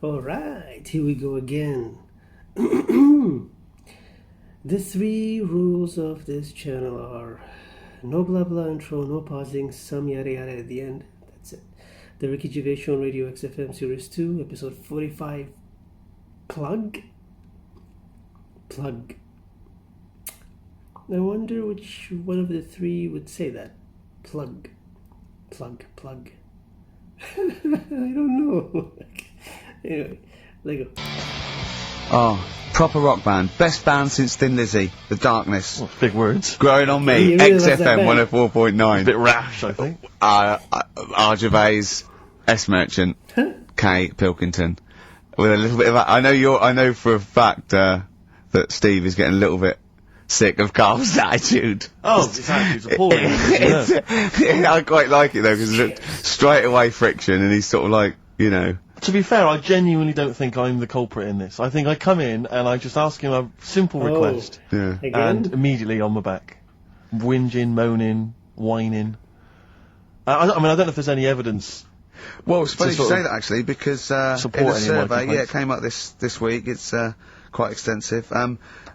Alright, here we go again. The 3 rules of this channel are no blah blah intro, no pausing, some yada yada at the end. That's it. The Ricky Gervais Show on Radio XFM Series 2, Episode 45. Plug. I wonder which one of the 3 would say that. Plug. I don't know. Anyway, let go. Oh, proper rock band. Best band since Thin Lizzy. The Darkness. Oh, big words. Growing on me. XFM 104.9. A bit rash, I think. R. Gervais, S. Merchant, Karlpilkington. With a little bit of that. I know for a fact, that Steve is getting a little bit sick of Carl's attitude. Oh, his attitude's appalling. I quite like it though, because it's straight away friction, and he's sort of like, you know. To be fair, I genuinely don't think I'm the culprit in this. I think I come in and I just ask him a simple request. Yeah. And immediately on my back. Whinging, moaning, whining. I mean, I don't know if there's any evidence. Well, it's funny you say that actually, because in a survey, it came up this week, it's quite extensive.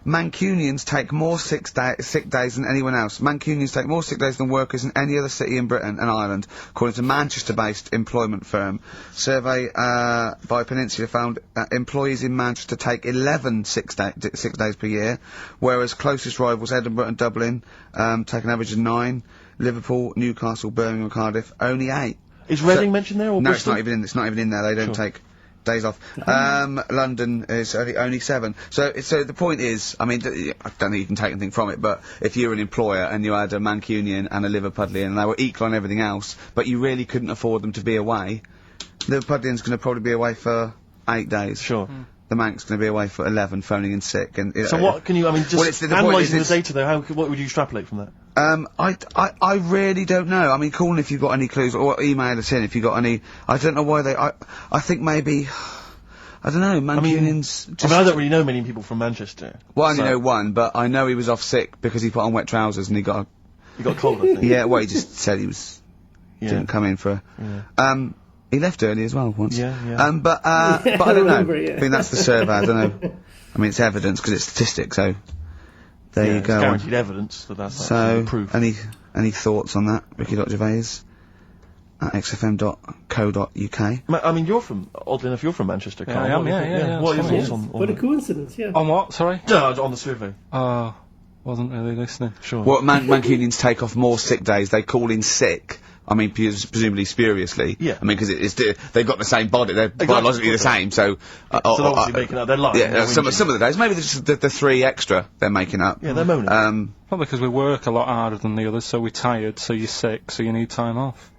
Mancunians take more sick days than anyone else. Mancunians take more sick days than workers in any other city in Britain and Ireland, according to Manchester-based employment firm. Survey by Peninsula found that employees in Manchester take 11 sick days per year, whereas closest rivals Edinburgh and Dublin take an average of 9. Liverpool, Newcastle, Birmingham and Cardiff, only 8. Is Reading mentioned there, or no, Bristol? it's not even in there. They don't take days off. London is only 7. So the point is, I mean, I don't think you can take anything from it, but if you're an employer and you had a Mancunian and a Liverpudlian and they were equal on everything else, but you really couldn't afford them to be away, Liverpudlian's going to probably be away for 8 days. Sure. The Manc's going to be away for 11, phoning in sick. And so what can you? I mean, just analysing the data though. What would you extrapolate from that? I really don't know. I mean, call in if you've got any clues, or email us in if you've got any. I don't know why they. I think maybe. I don't know. Mancunians. I don't really know many people from Manchester. Well, I only know one, but I know he was off sick because he put on wet trousers and he got cold, I think. Yeah. Well, he just said he was. Didn't come in for. He left early as well once. Yeah. But I don't know. Yeah. I mean, that's the survey. I don't know. I mean, it's evidence because it's statistics. So there you go. It's guaranteed evidence that's so proof. Any thoughts on that, Ricky.Gervais at xfm.co.uk? I mean, oddly enough, you're from Manchester, Carl. I am. Yeah. What are your thoughts on what a coincidence, yeah. On what? Sorry. No, on the survey. Wasn't really listening. Sure. Well, Mancunians take off more sick days. They call in sick. I mean, presumably spuriously. Yeah. I mean, because they've got the same body. They're biologically the same. So. So they're obviously making up. They're lying. Yeah. Some of the days, maybe just the 3 extra they're making up. Yeah, they're moaning. Probably because we work a lot harder than the others, so we're tired, so you're sick, so you need time off.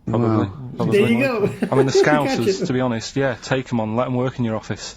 Probably. There you go. I mean, the Scousers, to be honest, take them on, let them work in your office.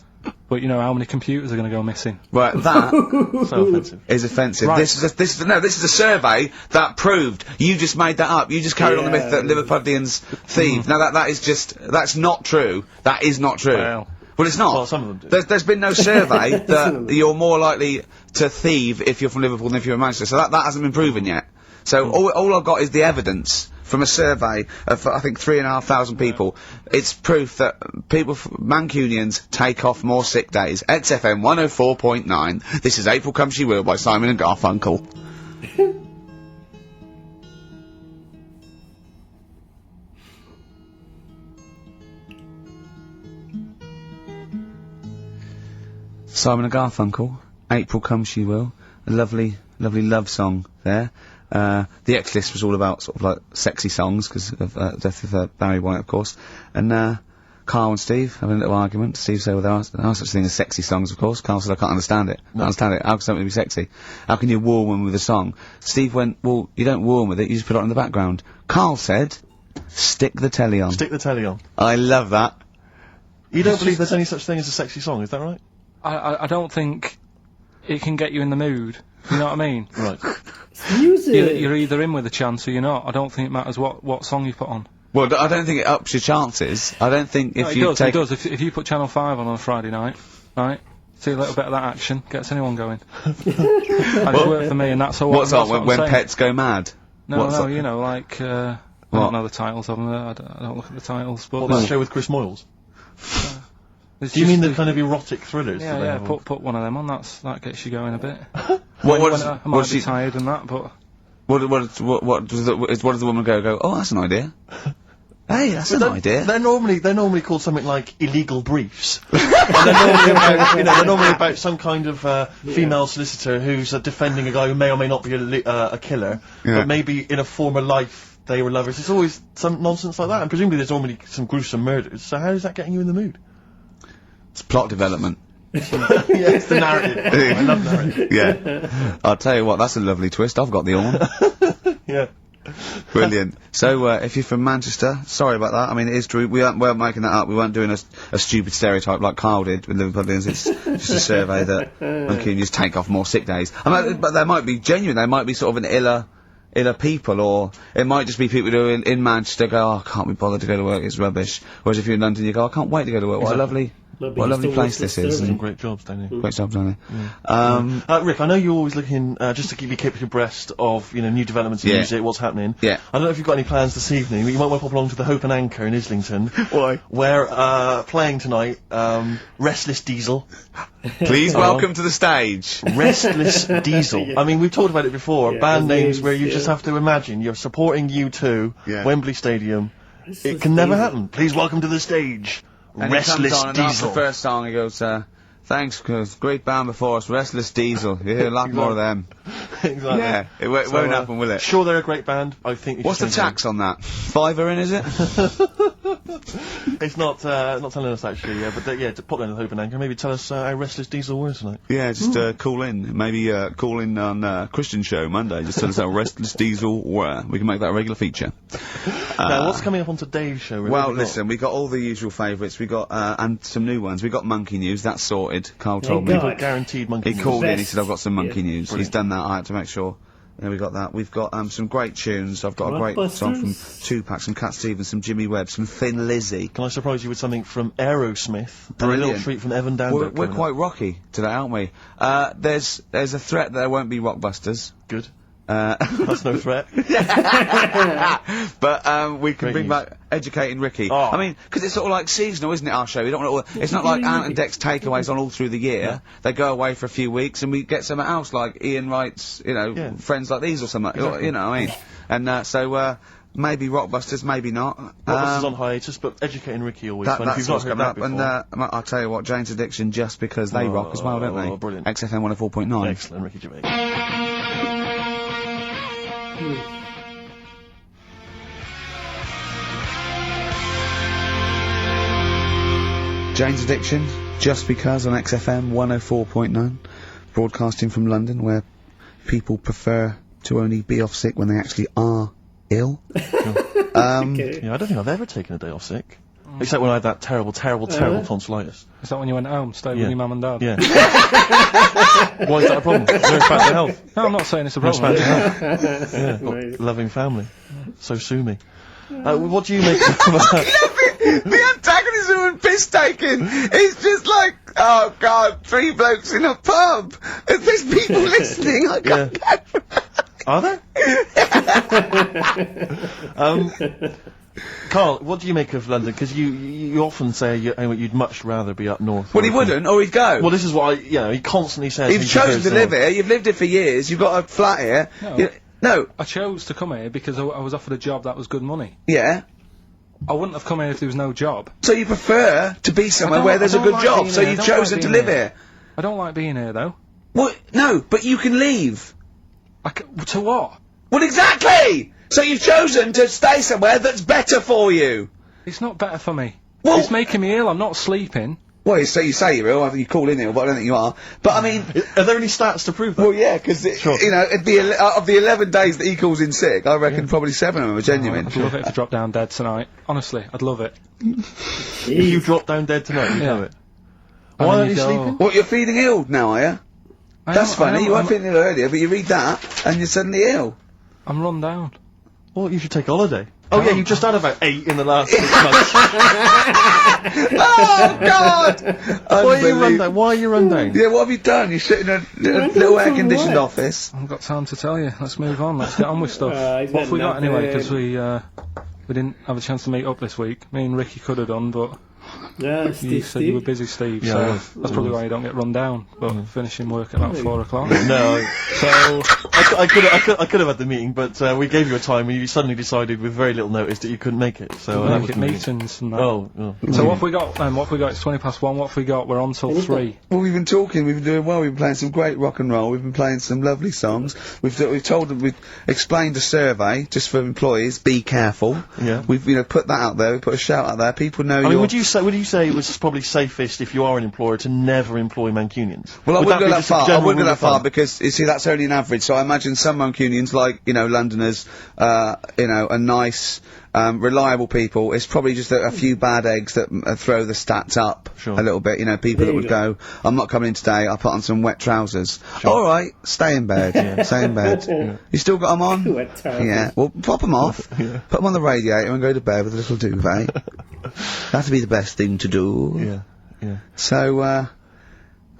But you know how many computers are going to go missing? Right, that So offensive. is offensive. Right. This is a survey that proved. You just made that up. You just carried on the myth that Liverpudlians thieve. Now that's not true. That is not true. Well, it's not. Well, some of them do. There's been no survey that you're more likely to thieve if you're from Liverpool than if you're in Manchester. So that hasn't been proven yet. So all I've got is the evidence from a survey of, I think, 3,500 people. It's proof that Mancunians take off more sick days. XFM 104.9. This is April Come She Will by Simon and Garfunkel. Simon and Garfunkel, April Come She Will. A lovely love song there. The X list was all about sort of like sexy songs because of death of Barry White, of course. And Carl and Steve having a little argument. Steve said, well, there are such things as sexy songs, of course. Carl said, I can't understand it. No. How can something be sexy? How can you woo a woman with a song? Steve went, well, you don't woo 'em with it, you just put it on the background. Carl said, stick the telly on. Stick the telly on. I love that. You don't believe there's any such thing as a sexy song, is that right? I don't think it can get you in the mood. You know what I mean? Right. Music. You're either in with a chance or you're not. I don't think it matters what song you put on. Well, I don't think it ups your chances. I don't think if you take... It does. If you put Channel 5 on a Friday night, right, see a little bit of that action, gets anyone going. And it's worked for me, and that's all. What's on when pets go mad? No, you know, like, I don't know the titles of them, I don't look at the titles, but... What, that show with Chris Moyles? Do you mean the kind of erotic thrillers? Yeah, put one of them on, that gets you going a bit. I might be tired and that, but... What does the woman go, oh, that's an idea? Hey, that's an idea. They're normally called something like illegal briefs. And they're normally about some kind of female solicitor who's defending a guy who may or may not be a killer, but maybe in a former life they were lovers. It's always some nonsense like that, and presumably there's normally some gruesome murders. So how is that getting you in the mood? It's plot development. Yeah, it's the narrative. I love narrative. Yeah. I'll tell you what, that's a lovely twist. I've got the horn. Yeah. Brilliant. So, if you're from Manchester, sorry about that. I mean, it is true. We weren't making that up. We weren't doing a stupid stereotype like Carl did with Liverpudlians. It's just a survey that Mancunians take off more sick days. I mean, but they might be genuine. They might be sort of an iller people, or it might just be people who in Manchester go, oh, I can't be bothered to go to work, it's rubbish. Whereas if you're in London, you go, I can't wait to go to work. What a lovely place this is. Some great jobs, don't you? Great jobs, don't they? Rick, I know you're always looking, just to keep abreast of, new developments in music, what's happening. Yeah. I don't know if you've got any plans this evening, but you might want to pop along to the Hope and Anchor in Islington. Why? Where, playing tonight, Restless Diesel. Please welcome to the stage. Restless Diesel. Yeah. I mean, we've talked about it before, band names where you just have to imagine you're supporting U2, Wembley Stadium. It can never happen. Please welcome to the stage. And Restless he comes on, Diesel. And after the first song, he goes, thanks, cause great band before us, Restless Diesel. You hear a lot more of them. Exactly. Yeah, it won't happen, will it? Sure, they're a great band. I think. What's the tax on that? $5 in, is it? It's not telling us actually. Yeah, but to pop down to the Hope and Anchor, maybe tell us how Restless Diesel were tonight. Yeah, just call in. Maybe call in on Christian Show Monday. Just tell us how Restless Diesel were. We can make that a regular feature. Now, what's coming up on today's show? Well, listen, we got all the usual favourites. We got and some new ones. We got Monkey News. That's sorted. Carl told me. Guaranteed Monkey News. He called in. He said, "I've got some Monkey News." Brilliant. He's done that. I had to make sure. Yeah, we got that. We've got some great tunes. I've got a great song from Tupac, some Cat Stevens, some Jimmy Webb, some Thin Lizzy. Can I surprise you with something from Aerosmith? Brilliant. And a little treat from Evan Dando. We're quite rocky today, aren't we? There's a threat that there won't be Rockbusters. Good. That's no threat. But we can bring back Educating Ricky. Oh. I mean, because it's sort of like seasonal, isn't it, our show? We don't want it's not like Ant and Dec's takeaways on all through the year. Yeah. They go away for a few weeks and we get something else, like Ian Wright's, Friends Like These or something. Exactly. You know what I mean? And so maybe Rockbusters, maybe not. Rockbusters on hiatus, but Educating Ricky always fun. That's what's coming up. And I'll tell you what, Jane's Addiction, just because they rock as well, don't they? Oh, brilliant. XFM 104.9. Excellent, Ricky Gervais. Jane's Addiction, just because on XFM 104.9, broadcasting from London, where people prefer to only be off sick when they actually are ill. Okay. Yeah, I don't think I've ever taken a day off sick. Except when I had that terrible tonsillitis. Is that when you went home, stayed with your mum and dad? Yeah. Why is that a problem? It's very bad to health. No, I'm not saying it's a problem. Yeah, got loving family. So sue me. What do you make of The antagonism and piss taking is just like, oh god, 3 blokes in a pub. If there's people listening, I can't get Are there? Karl, what do you make of London? Because you often say you'd much rather be up north. Well, he wouldn't, or he'd go. Well, this is what he constantly says. You've chosen to live here, you've lived here for years, you've got a flat here. No. I chose to come here because I was offered a job that was good money. Yeah. I wouldn't have come here if there was no job. So you prefer to be somewhere where there's a good job, so you've chosen to live here. I don't like being here, though. Well, no, but you can leave. To what? Well, exactly! So you've chosen to stay somewhere that's better for you. It's not better for me. Well, it's making me ill, I'm not sleeping. Well, you say you're ill, you call in ill, but I don't think you are. But I mean... Are there any stats to prove that? Well, yeah, because, it'd be of the 11 days that he calls in sick, I reckon probably 7 of them are genuine. I'd love it if I dropped down dead tonight. Honestly, I'd love it. If you drop down dead tonight, you'd have it. Why aren't you sleeping? What, you're feeling ill now, are you? That's funny, you weren't feeling ill earlier, but you read that, and you're suddenly ill. I'm run down. Well, you should take a holiday. Oh yeah, you just had about 8 in the last 6 months. Oh God! Why are you run down? Why are you run down? Yeah, what have you done? You sit in a little air-conditioned office. I haven't got time to tell you. Let's move on. Let's get on with stuff. What have we got anyway? Because we didn't have a chance to meet up this week. Me and Ricky could have done, but Yeah, You said you were busy, Steve, so that's probably why you don't get run down, but finishing work at about 4 o'clock. No, so I could have had the meeting, but we gave you a time and you suddenly decided with very little notice that you couldn't make it. So that was meetings and that. Oh. So what have we got? What have we got? It's 1:20. What have we got? We're on till 3. Well, we've been talking. We've been doing well. We've been playing some great rock and roll. We've been playing some lovely songs. We've told them. We've explained a survey just for employees. Be careful. Yeah. We've put that out there. We put a shout out there. People know. I mean, would you say it was probably safest if you are an employer to never employ Mancunians? Well, I wouldn't go that far. I wouldn't go that far because you see that's only an average. So I imagine some Mancunians, like Londoners, are nice. Reliable people. It's probably just a few bad eggs that throw the stats up a little bit. People that would go, I'm not coming in today, I'll put on some wet trousers. Alright, stay in bed. Stay in bed. You still got them on? Wet trousers. Yeah, well, pop them off, put them on the radiator and go to bed with a little duvet. That'd be the best thing to do. Yeah. So,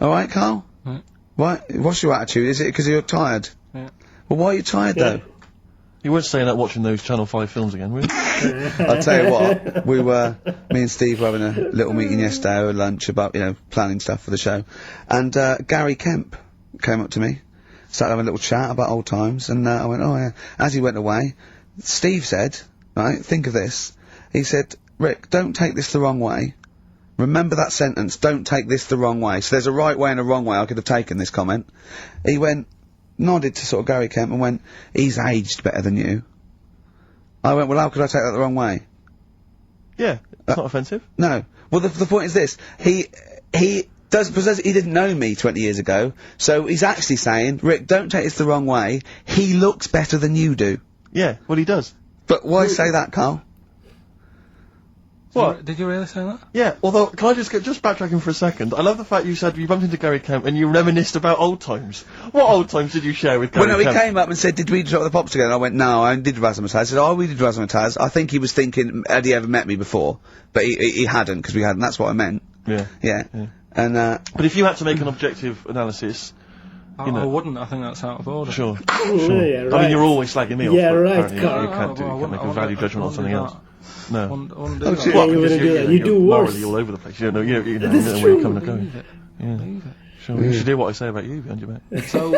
alright, Carl? What's your attitude? Is it because you're tired? Yeah. Well, why are you tired though? You weren't staying up watching those Channel 5 films again, were you? I'll tell you what, me and Steve were having a little meeting yesterday over lunch about, planning stuff for the show. And, Gary Kemp came up to me, started having a little chat about old times, and, I went, oh yeah. As he went away, Steve said, right, think of this. He said, Rick, don't take this the wrong way. Remember that sentence, don't take this the wrong way. So there's a right way and a wrong way I could have taken this comment. He nodded to sort of Gary Kemp and went, he's aged better than you. I went, well, how could I take that the wrong way? Yeah, it's not offensive. No. Well, the point is this. He didn't know me 20 years ago, so he's actually saying, Rick, don't take this the wrong way. He looks better than you do. Yeah, well, he does. But why say that, Carl? What? Did you really say that? Yeah, although, can I just backtracking for a second? I love the fact you said you bumped into Gary Kemp and you reminisced about old times. What old times did you share with Gary Kemp? Well, no, he came up and said, did we drop the pops together? And I went, no, I did Razzmatazz. I said, oh, we did Razzmatazz. I think he was thinking, had he ever met me before? But he hadn't, because we hadn't. That's what I meant. Yeah. And, but if you had to make an objective analysis... I wouldn't. I think that's out of order. Sure. Yeah, right. I mean, you're always slagging me off. Yeah, right, Apparently. Carl. You can't make a value judgment on something else. No. What? You do worse. Morally all over the place. You don't know where you're coming and going. Leave it. Sure. You should hear what I say about you behind your back. So,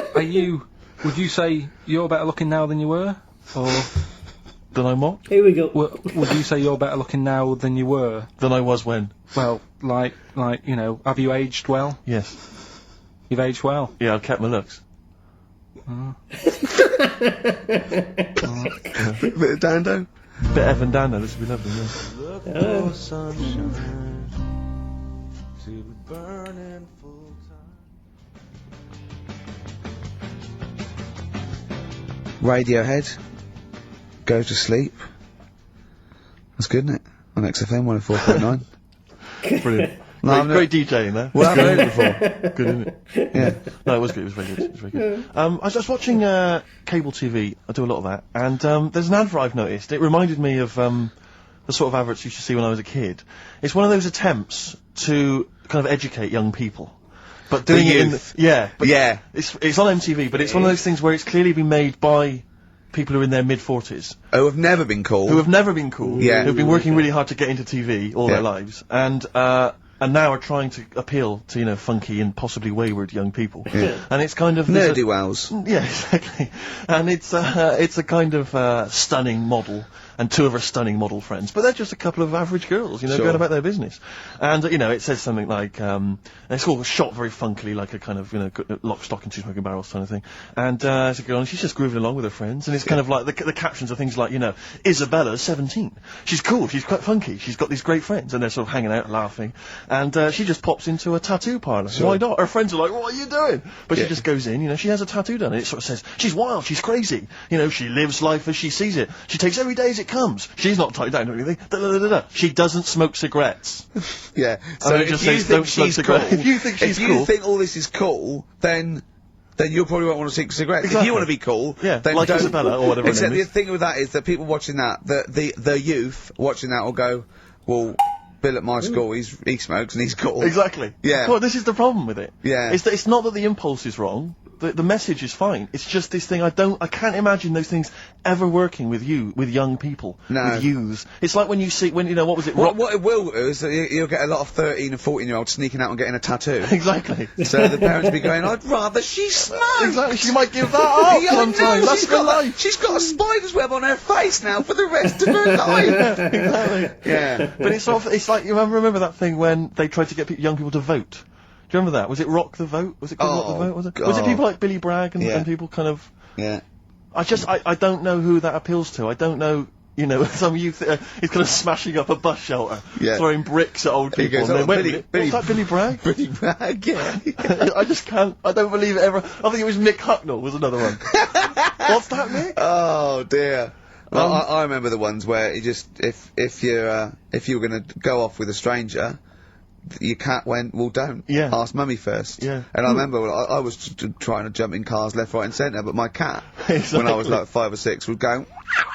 would you say you're better looking now than you were? Or... Than I'm what? Here we go. Would you say you're better looking now than you were? Than I was when? Well, like, have you aged well? Yes. You've aged well? Yeah, I've kept my looks. Bit of Dando? Bit Evan Dando, this would be lovely, yeah. Radiohead, Go to Sleep. That's good, isn't it? On XFM 104.9. Brilliant. Great DJing there. Well, I've heard it before. Good, isn't it? Yeah. No, it was good. It was very good. It was very good. I was just watching cable TV. I do a lot of that, and there's an advert I've noticed. It reminded me of the sort of adverts you used to see when I was a kid. It's one of those attempts to kind of educate young people, but doing it in it's on MTV, but it's one of those things where it's clearly been made by people who are in their mid-40s. Who have never been cool. Who have never been cool. Yeah. Who've been working really hard to get into TV all their lives. And now are trying to appeal to, funky and possibly wayward young people. Yeah. And it's kind of... Nerdy-wells. Yeah, exactly. And it's a kind of stunning model, and two of her stunning model friends. But they're just a couple of average girls, going about their business. And, it says something like, and it's all shot very funkily, like a kind of, lock, stock and two smoking barrels kind of thing. And it's a girl, and she's just grooving along with her friends. And it's kind of like, the captions are things like, Isabella's 17. She's cool, she's quite funky, she's got these great friends. And they're sort of hanging out, laughing. And she just pops into a tattoo parlour. Sure. Why not? Her friends are like, what are you doing? But she just goes in, she has a tattoo done, and it sort of says, she's wild, she's crazy. She lives life as she sees it. She takes every day as it comes. She's not tied down or anything. She doesn't smoke cigarettes. Yeah. So if you think she's cool, if you think all this is cool, then you probably won't want to smoke cigarettes. Exactly. If you want to be cool, then like don't. Isabella or whatever. Except the thing with that is that people watching that, the youth watching that will go, well, Bill at my school, he smokes and he's cool. Exactly. Yeah. Well, this is the problem with it. Yeah. It's not that the impulse is wrong. the message is fine. It's just this thing. I can't imagine those things ever working with young people, with youths. It's like when what was it? What it will do is that you'll get a lot of 13 and 14-year-olds sneaking out and getting a tattoo. Exactly. So the parents will be going, I'd rather she smoked. Exactly. She might give that up sometimes. That's her life. She's got a spider's web on her face now for the rest of her life. Exactly. Yeah. But it's like you remember that thing when they tried to get young people to vote. Do you remember that? Was it Rock the Vote? Was it called Rock the Vote? Was it people like Billy Bragg and people kind of? Yeah. I don't know who that appeals to. I don't know. Some youth is kind of smashing up a bus shelter, throwing bricks at old people. Goes, and what's that, Billy Bragg? Billy Bragg, yeah. I just can't. I don't believe it ever. I think it was Mick Hucknall was another one. What's that, Mick? Oh dear. Well, I remember the ones where you just if you were going to go off with a stranger. Your cat went, well, don't. Yeah. Ask mummy first. Yeah. And I remember I was trying to jump in cars left, right and centre, but my cat, exactly. when I was like 5 or 6, would go,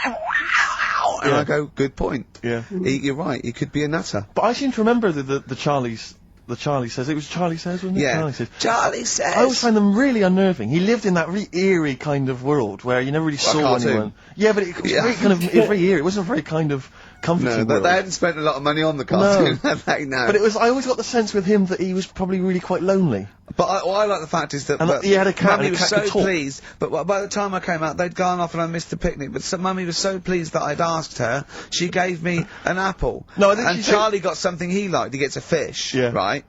and I go, good point. Yeah. You're right, he could be a nutter. But I seem to remember the Charlie's... The Charlie Says. It was Charlie Says, wasn't it? Yeah. Charlie Says. Charlie Says. I always find them really unnerving. He lived in that really eerie kind of world where you never really saw anyone. Yeah, but it was very kind of, it was very eerie. It wasn't very kind of comforting. No, they hadn't spent a lot of money on the cartoon, had they? No. But I always got the sense with him that he was probably really quite lonely. But I like the fact is that he had a cat, Mummy and a was cat so pleased, but by the time I came out, they'd gone off and I missed the picnic, but Mummy was so pleased that I'd asked her, she gave me an apple. No, I think and Charlie got something he liked, he gets a fish, right?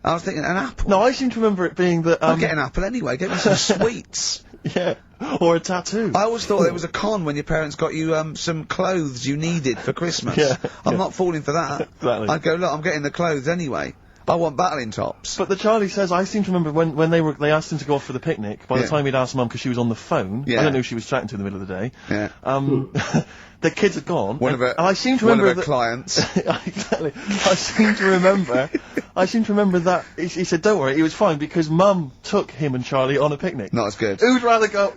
I was thinking, an apple? No, I seem to remember it being that, I'll get an apple anyway, get me some sweets. Yeah, or a tattoo. I always thought it was a con when your parents got you, some clothes you needed for Christmas. I'm not falling for that. Exactly. I'd go, look, I'm getting the clothes anyway. I want battling tops. But the Charlie Says, I seem to remember when they asked him to go off for the picnic, by the time he'd asked Mum, because she was on the phone, I don't know who she was chatting to in the middle of the day, the kids had gone, and I seem to remember one of her clients. Exactly. I seem to remember that he said, don't worry, he was fine, because Mum took him and Charlie on a picnic. Not as good. Who'd rather go,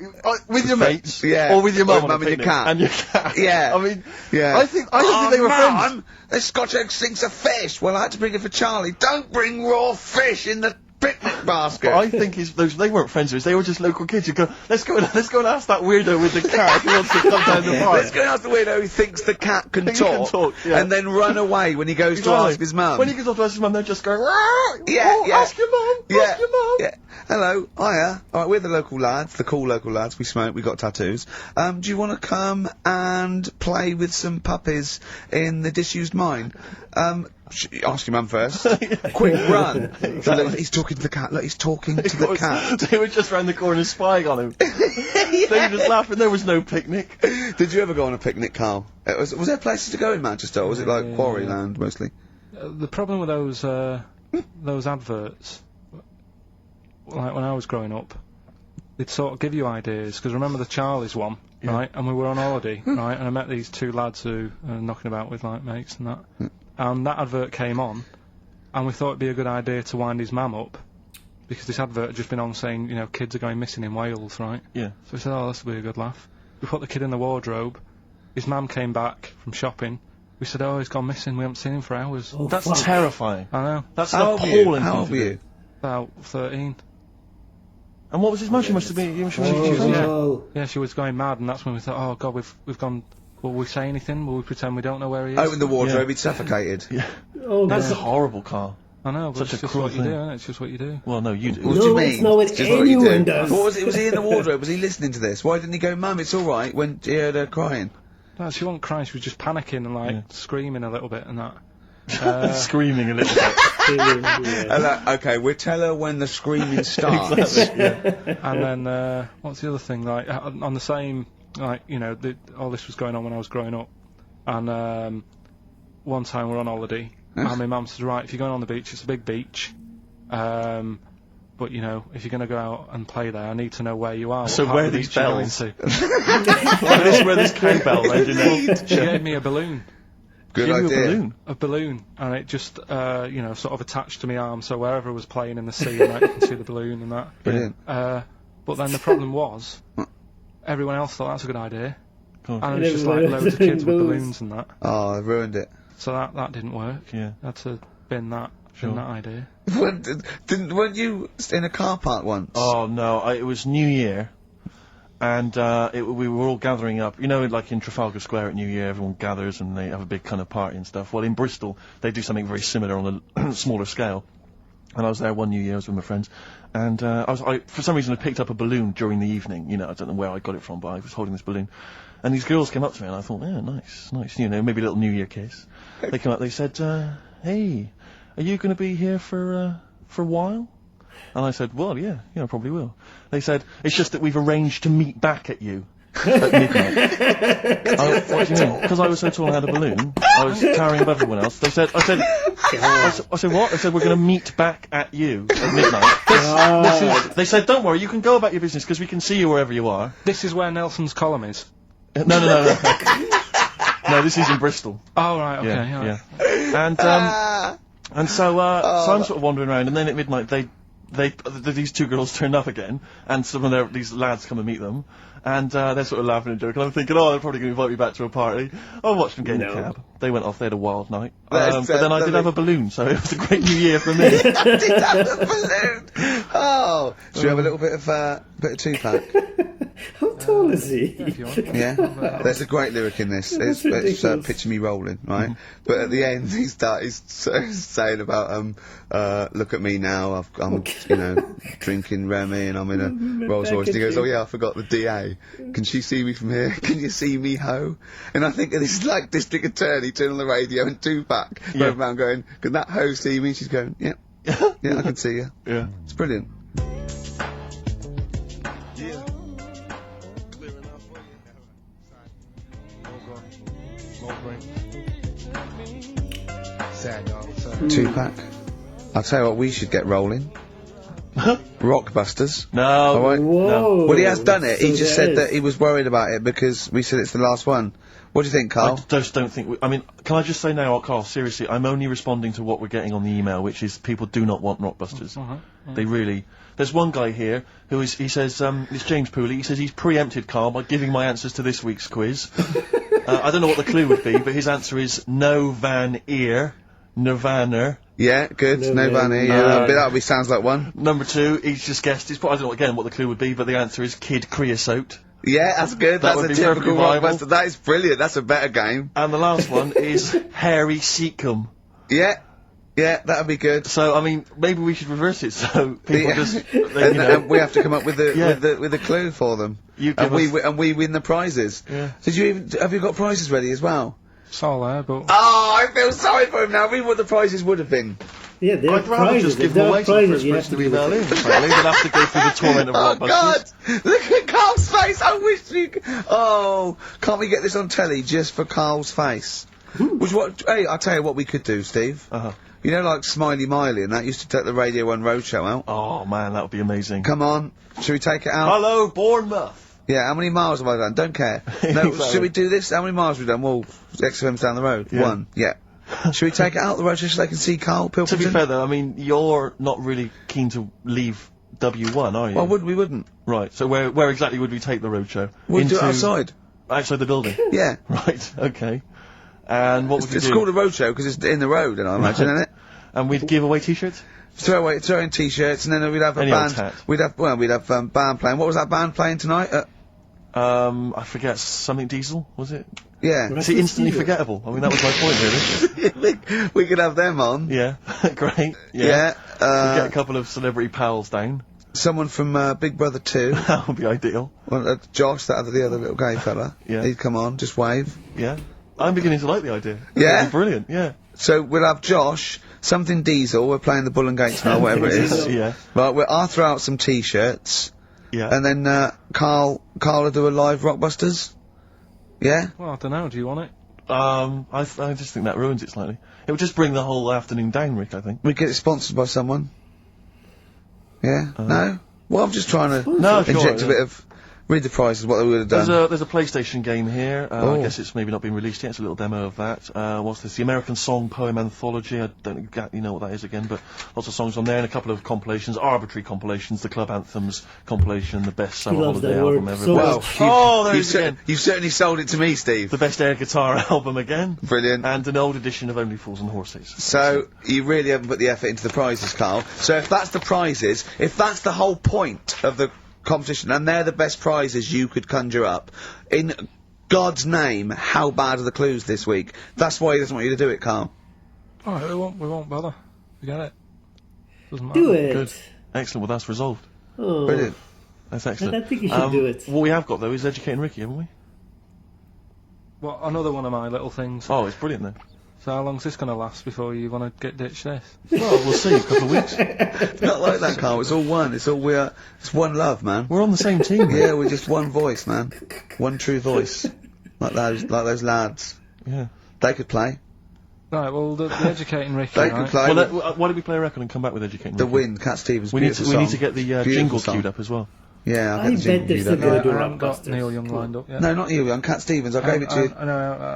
with your mates, or with your mum on a picnic? And your cat. And your cat. Yeah. I mean, I think they were friends. This Scotch egg stinks of fish. Well, I had to bring it for Charlie. Don't bring raw fish in the picnic basket. But I think they weren't friends of his. They were just local kids. You go, let's go and ask that weirdo with the cat if he wants to come down the park. Let's go and ask the weirdo who thinks the cat can talk, and then run away when he goes to ask his mum. When he goes off to ask his mum, they're just going, ask your mum, ask your mum. Yeah. Hello, hiya. Alright, we're the local lads, the cool local lads. We smoke, we got tattoos. Do you want to come and play with some puppies in the disused mine? Ask your mum first. Quick, run. Look, he's talking to the cat. Look, he's talking to the cat. They were just round the corner spying on him. They were just laughing. There was no picnic. Did you ever go on a picnic, Carl? Was there places to go in Manchester, or was it like Quarryland mostly? The problem with those adverts, like when I was growing up, they'd sort of give you ideas, because remember the Charlie's one, right? And we were on holiday, right? And I met these two lads who are knocking about with like mates and that. And that advert came on, and we thought it'd be a good idea to wind his mum up, because this advert had just been on saying, kids are going missing in Wales, right? Yeah. So we said, oh, this will be a good laugh. We put the kid in the wardrobe. His mum came back from shopping. We said, oh, he's gone missing. We haven't seen him for hours. Oh, that's terrifying. I know. That's appalling. How old were you? About 13. And what was his mum? She must have been... she was going mad, and that's when we thought, oh, God, we've gone... Will we say anything? Will we pretend we don't know where he is? Open the wardrobe, he'd suffocated. Yeah. Oh, that's horrible, Carl. I know, but it's just what you do, isn't it? It's just what you do. Well, no, you do. What do you mean? It's not what anyone does. What was it? Was he in the wardrobe? Was he listening to this? Why didn't he go, Mum, it's alright, when he heard her crying? No, she wasn't crying, she was just panicking and screaming a little bit and that. Screaming a little bit. Okay, we'll tell her when the screaming starts. And then, what's the other thing? Like, on the same... all this was going on when I was growing up, and one time we're on holiday, and my mum said, right, if you're going on the beach, it's a big beach, but if you're going to go out and play there, I need to know where you are. So where are these bells? Where this cowbell? She gave me a balloon. Good idea. A balloon, and it just, sort of attached to my arm, so wherever I was playing in the sea, and you can see the balloon and that. Brilliant. But then the problem was, everyone else thought that's a good idea. And it was just like loads of kids with balloons and that. Oh, I ruined it. So that didn't work. Yeah. Had to bin that idea. Weren't you in a car park once? Oh no, it was New Year, and we were all gathering up. You know, like in Trafalgar Square at New Year, everyone gathers and they have a big kind of party and stuff. Well, in Bristol, they do something very similar on a smaller scale. And I was there one New Year, I was with my friends, and for some reason I picked up a balloon during the evening. You know, I don't know where I got it from, but I was holding this balloon. And these girls came up to me and I thought, yeah, nice, you know, maybe a little New Year kiss. They came up, they said, hey, are you going to be here for a while? And I said, well, yeah, I probably will. They said, it's just that we've arranged to meet back at you at midnight. What do you mean? Because I was so tall and had a balloon, I was towering above everyone else. I said, what? They said, we're going to meet back at you at midnight. They said, don't worry, you can go about your business because we can see you wherever you are. This is where Nelson's column is. No. No, this is in Bristol. Oh, right, okay. Yeah. And so I'm sort of wandering around, and then at midnight these two girls turned up again, and some of these lads come and meet them, and they're sort of laughing and joking. I'm thinking, they're probably going to invite me back to a party. I watched them get in a cab. They went off, they had a wild night. But then I did have a balloon, so it was a great New Year for me. I did have a balloon! Oh! Should we have a little bit of Tupac? How tall is he? Yeah, there's a great lyric in this. It's picture me rolling, right? But at the end, he starts saying about look at me now. I'm drinking Remy and I'm in a Rolls Royce. And he goes, oh yeah, I forgot the DA. Can she see me from here? Can you see me, ho? And I think this is like District Attorney turning on the radio and Tupac going around going, can that ho see me? She's going, yeah, I can see you. Yeah, it's brilliant. Tupac. I'll tell you what, we should get rolling. Rockbusters. No. All right. Whoa. No. Well, he has done it. He just said that he was worried about it because we said it's the last one. What do you think, Karl? I just don't think I mean, can I just say now, Karl, seriously, I'm only responding to what we're getting on the email, which is people do not want Rockbusters. They really... There's one guy here he says, it's James Pooley, he says he's preempted Karl by giving my answers to this week's quiz. I don't know what the clue would be, but his answer is no van ear. Nirvana. Yeah, good. Nirvana. Yeah, that sounds like one. Number 2, he's just guessed. I don't know again what the clue would be, but the answer is Kid Creosote. Yeah, that's good. That's a typical Rockbuster. That is brilliant. That's a better game. And the last one is Harry Seacombe. Yeah, that'd be good. So I mean, maybe we should reverse it so people and we have to come up with the clue for them. And we win the prizes. Yeah. Have you got prizes ready as well? It's all there, but... Oh, I feel sorry for him now. Read what the prizes would have been. Yeah, they're I'd rather just give them away to the first person to email in. They'll have to go through the torrent of Rockbusters. Oh, God! Look at Karl's face! I wish you could... Oh, can't we get this on telly just for Karl's face? Hey, I'll tell you what we could do, Steve. You know, like Smiley Miley and that used to take the Radio 1 Roadshow out? Oh, man, that would be amazing. Come on. Should we take it out? Hello, Bournemouth! Yeah, how many miles have I done? Don't care. No, should we do this? How many miles have we done? Well, XFM's down the road. Yeah. 1. Yeah. Should we take it out the road just so they can see Karl Pilkington? To be fair, though, I mean, you're not really keen to leave W1, are you? Well, we wouldn't. Right, so where exactly would we take the roadshow? We'd do it outside. Outside the building? Yeah. Right, okay. And what would you do? It's called a roadshow because it's in the road, and I imagine, isn't it? And we'd give away T-shirts? Throw in T-shirts, and then we'd have a band. We'd have band playing. What was that band playing tonight? I forget, something Diesel, was it? Yeah. Is it instantly forgettable? I mean, that was my point, really. We could have them on. Yeah, great. Yeah. We'd get a couple of celebrity pals down. Someone from Big Brother 2. That would be ideal. Well, Josh, the other little gay fella. Yeah. He'd come on, just wave. Yeah. I'm beginning to like the idea. Yeah? That'd be brilliant, yeah. So we'll have Josh, something Diesel, we're playing the Bull and Gates now, whatever it is. Yeah. Right, I'll throw out some T-shirts. Yeah. And then, Karl will do a live Rockbusters. Yeah? Well, I don't know, do you want it? I just think that ruins it slightly. It would just bring the whole afternoon down, Rick, I think. We get it sponsored by someone. Yeah? No? Well, I'm just trying to inject a bit of Read the prizes, what they would have done. There's a PlayStation game here. I guess it's maybe not been released yet. It's a little demo of that. What's this? The American Song Poem Anthology. I don't exactly know what that is again, but lots of songs on there and a couple of compilations, arbitrary compilations, the Club Anthems compilation, the best summer holiday album ever. You've certainly sold it to me, Steve. The best air guitar album again. Brilliant. And an old edition of Only Fools and Horses. So, you really haven't put the effort into the prizes, Karl. So if that's the prizes, if that's the whole point of the competition, and they're the best prizes you could conjure up, in God's name, how bad are the clues this week? That's why he doesn't want you to do it, Karl. Alright, we won't bother. Forget it. Doesn't matter. Do it. Good. Excellent, well that's resolved. Oh. Brilliant. That's excellent. I think you should do it. What we have got, though, is Educating Ricky, haven't we? Well, another one of my little things. Oh, it's brilliant, then. So how long's this going to last before you want to get ditched this? Well, we'll see, a couple of weeks. It's not like that, Karl. It's all one. It's one love, man. We're on the same team. Yeah, we're just one voice, man. One true voice. Like those lads. Yeah. They could play. Right, well, the Educating Ricky, They could play. Well, why don't we play a record and come back with Educating The Ricky? Wind, Cat Stevens. We need beautiful to get the jingle queued up as well. Yeah, I bet they're still going to do I haven't got Rockbusters. Neil Young lined up yet. No, not you, on Cat Stevens. I gave it to you. I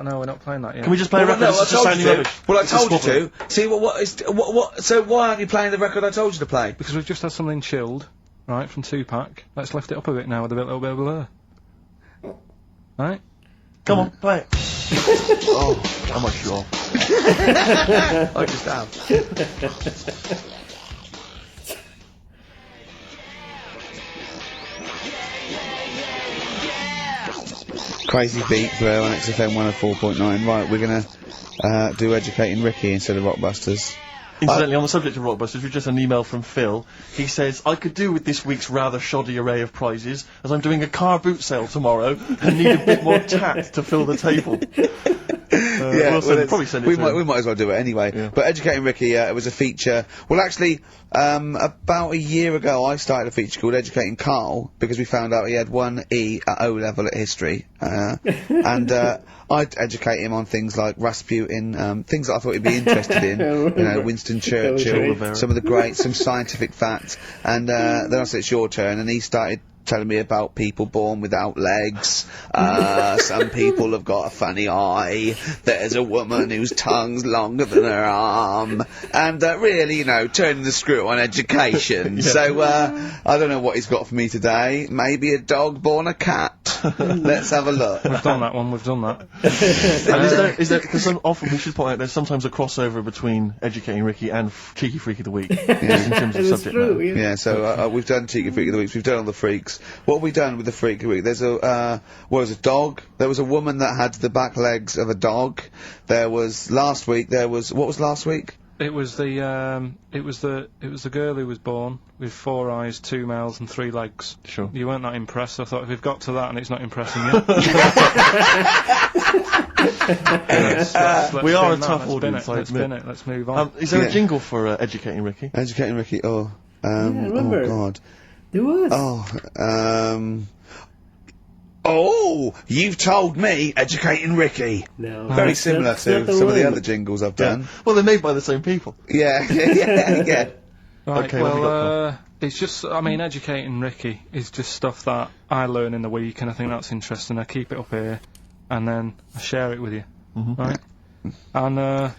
know, we're not playing that yet. Can we just play a record? No, I It's just told sounding you to. rubbish. Well, I told you Squabble. to. See, what, so why aren't you playing the record I told you to play? Because we've just had something chilled, right, from 2-Pack. Let's lift it up a bit now with a little bit of blur. Right? Come on, play it. Oh, how much you off? I just have. Crazy beat there on XFM 104.9. Right, we're gonna do Educating Ricky instead of Rockbusters. Incidentally, on the subject of Rockbusters, we've just had an email from Phil. He says, I could do with this week's rather shoddy array of prizes, as I'm doing a car boot sale tomorrow and need a bit more tact to fill the table. We'll probably send it we might as well do it anyway. Yeah. But Educating Ricky, it was a feature. Well, actually, about a year ago, I started a feature called Educating Karl because we found out he had 1 E at O level at history, and I'd educate him on things like Rasputin, things that I thought he'd be interested in. You know, Winston Churchill, some of the greats, some scientific facts, and then I said it's your turn, and he started telling me about people born without legs. Some people have got a funny eye. There's a woman whose tongue's longer than her arm. And really, you know, turning the screw on education. Yeah. So, I don't know what he's got for me today. Maybe a dog born a cat. Let's have a look. We've done that one, we've done that. And is there, because often we should point out there's sometimes a crossover between Educating Ricky and Cheeky Freak of the Week. Yeah. In terms of subject matter. Yeah, so we've done Cheeky Freak of the Week, we've done all the freaks. What have we done with the Freak of the Week? There's a dog. There was a woman that had the back legs of a dog. There was last week. What was last week? It was the girl who was born with 4 eyes, 2 mouths, and 3 legs. Sure. You weren't that impressed. I thought if we've got to that and it's not impressing you, let's we are a spin tough that. audience. Let's spin it. Let's move on. Is there a jingle for Educating Ricky? Educating Ricky. Oh, remember. oh God. There was. Oh, you've told me Educating Ricky. No. Very similar to some of the other jingles I've done. Well, they're made by the same people. Yeah. Right, Okay, well, it's just, I mean, Educating Ricky is just stuff that I learn in the week, and I think that's interesting. I keep it up here, and then I share it with you, right? And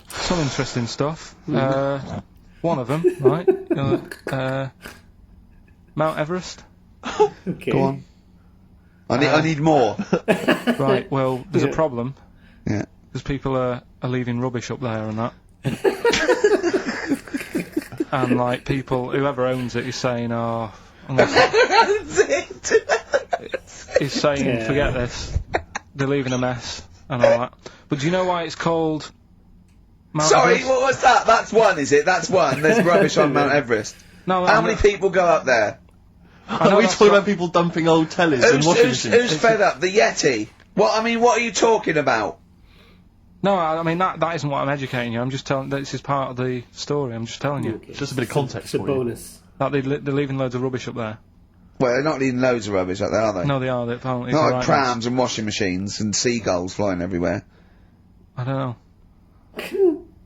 some interesting stuff. One of them, right? Mount Everest. Okay. Go on. I need more. Right, well, there's a problem. Yeah. Because people are leaving rubbish up there and that. And, like, people, whoever owns it is saying, oh... Is saying, forget this. They're leaving a mess and all that. But do you know why it's called Mount Everest? What was that? That's one, is it? That's one. There's rubbish on Mount Everest. No, How many people go up there? Are we talking about people dumping old tellies and washing machines? Who's fed up? The Yeti? What are you talking about? No, I mean, that isn't what I'm educating you. I'm just telling, this is part of the story. I'm just telling you. Okay. Just a bit of context It's a for you. bonus. That they're leaving loads of rubbish up there. Well, they're not leaving loads of rubbish up there, are they? No, they are. They apparently. Not the like right prams and washing machines and seagulls flying everywhere. I don't know.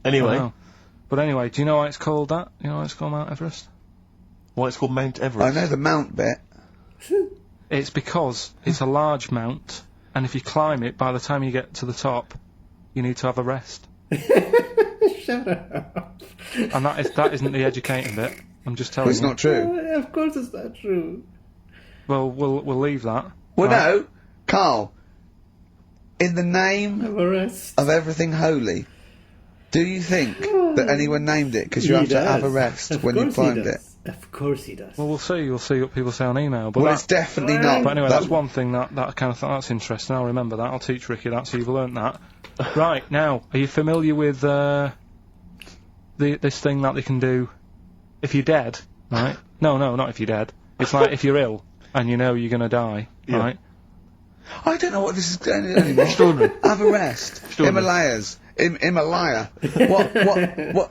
Anyway. I don't know. But anyway, do you know why it's called that? You know why it's called Mount Everest? Why it's called Mount Everest? I know the Mount bit. It's because it's a large mount, and if you climb it, by the time you get to the top, you need to have a rest. Shut up. And that isn't the educating bit. I'm just telling you. It's not true. Of course it's not true. Well, we'll leave that. Well, no, Karl. In the name Have a rest. of everything holy, do you think that anyone named it because you have to have a rest when you climbed it? Of course he does. Well, we'll see. You'll see what people say on email. But Well, it's definitely not. But anyway, that's one thing that kind of thought that's interesting. I'll remember that. I'll teach Ricky that, so you've learnt that. Right, now, are you familiar with this thing that they can do if you're dead, right? No, not if you're dead. It's like if you're ill and you know you're going to die, right? I don't know what this is going to anymore. Extraordinary. Have a rest. Himalayas. Himalaya. What?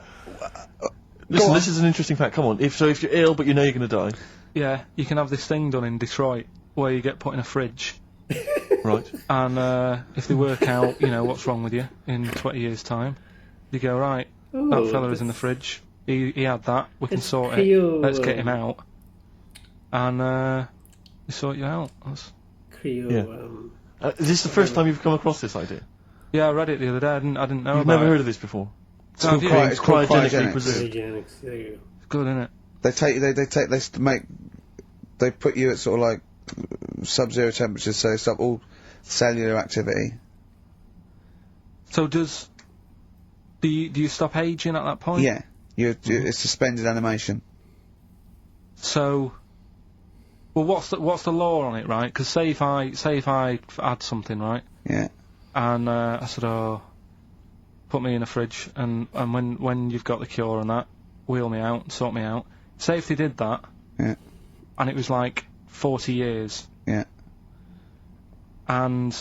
Listen, this is an interesting fact. Come on. If you're ill but you know you're going to die. Yeah, you can have this thing done in Detroit where you get put in a fridge. Right. And if they work out, what's wrong with you in 20 years' time, you go, right, that fella is in the fridge. He had that. We can sort it. Let's get him out. And they sort you out. That's... Is this the first time you've come across this idea? Yeah, I read it the other day. I didn't know You've about never it. heard of this before? It's called cryogenically preserved. Cryogenics, there you go. It's good, isn't it? They put you at sort of like sub-zero temperatures, so they stop all cellular activity. So do you stop aging at that point? Yeah, it's suspended animation. So, well, what's the law on it, right? Because say if I had something, right? Yeah. And I said, oh, put me in a fridge, and when you've got the cure and that, wheel me out, sort me out. Say if they did that, yeah, and it was like 40 years, yeah, and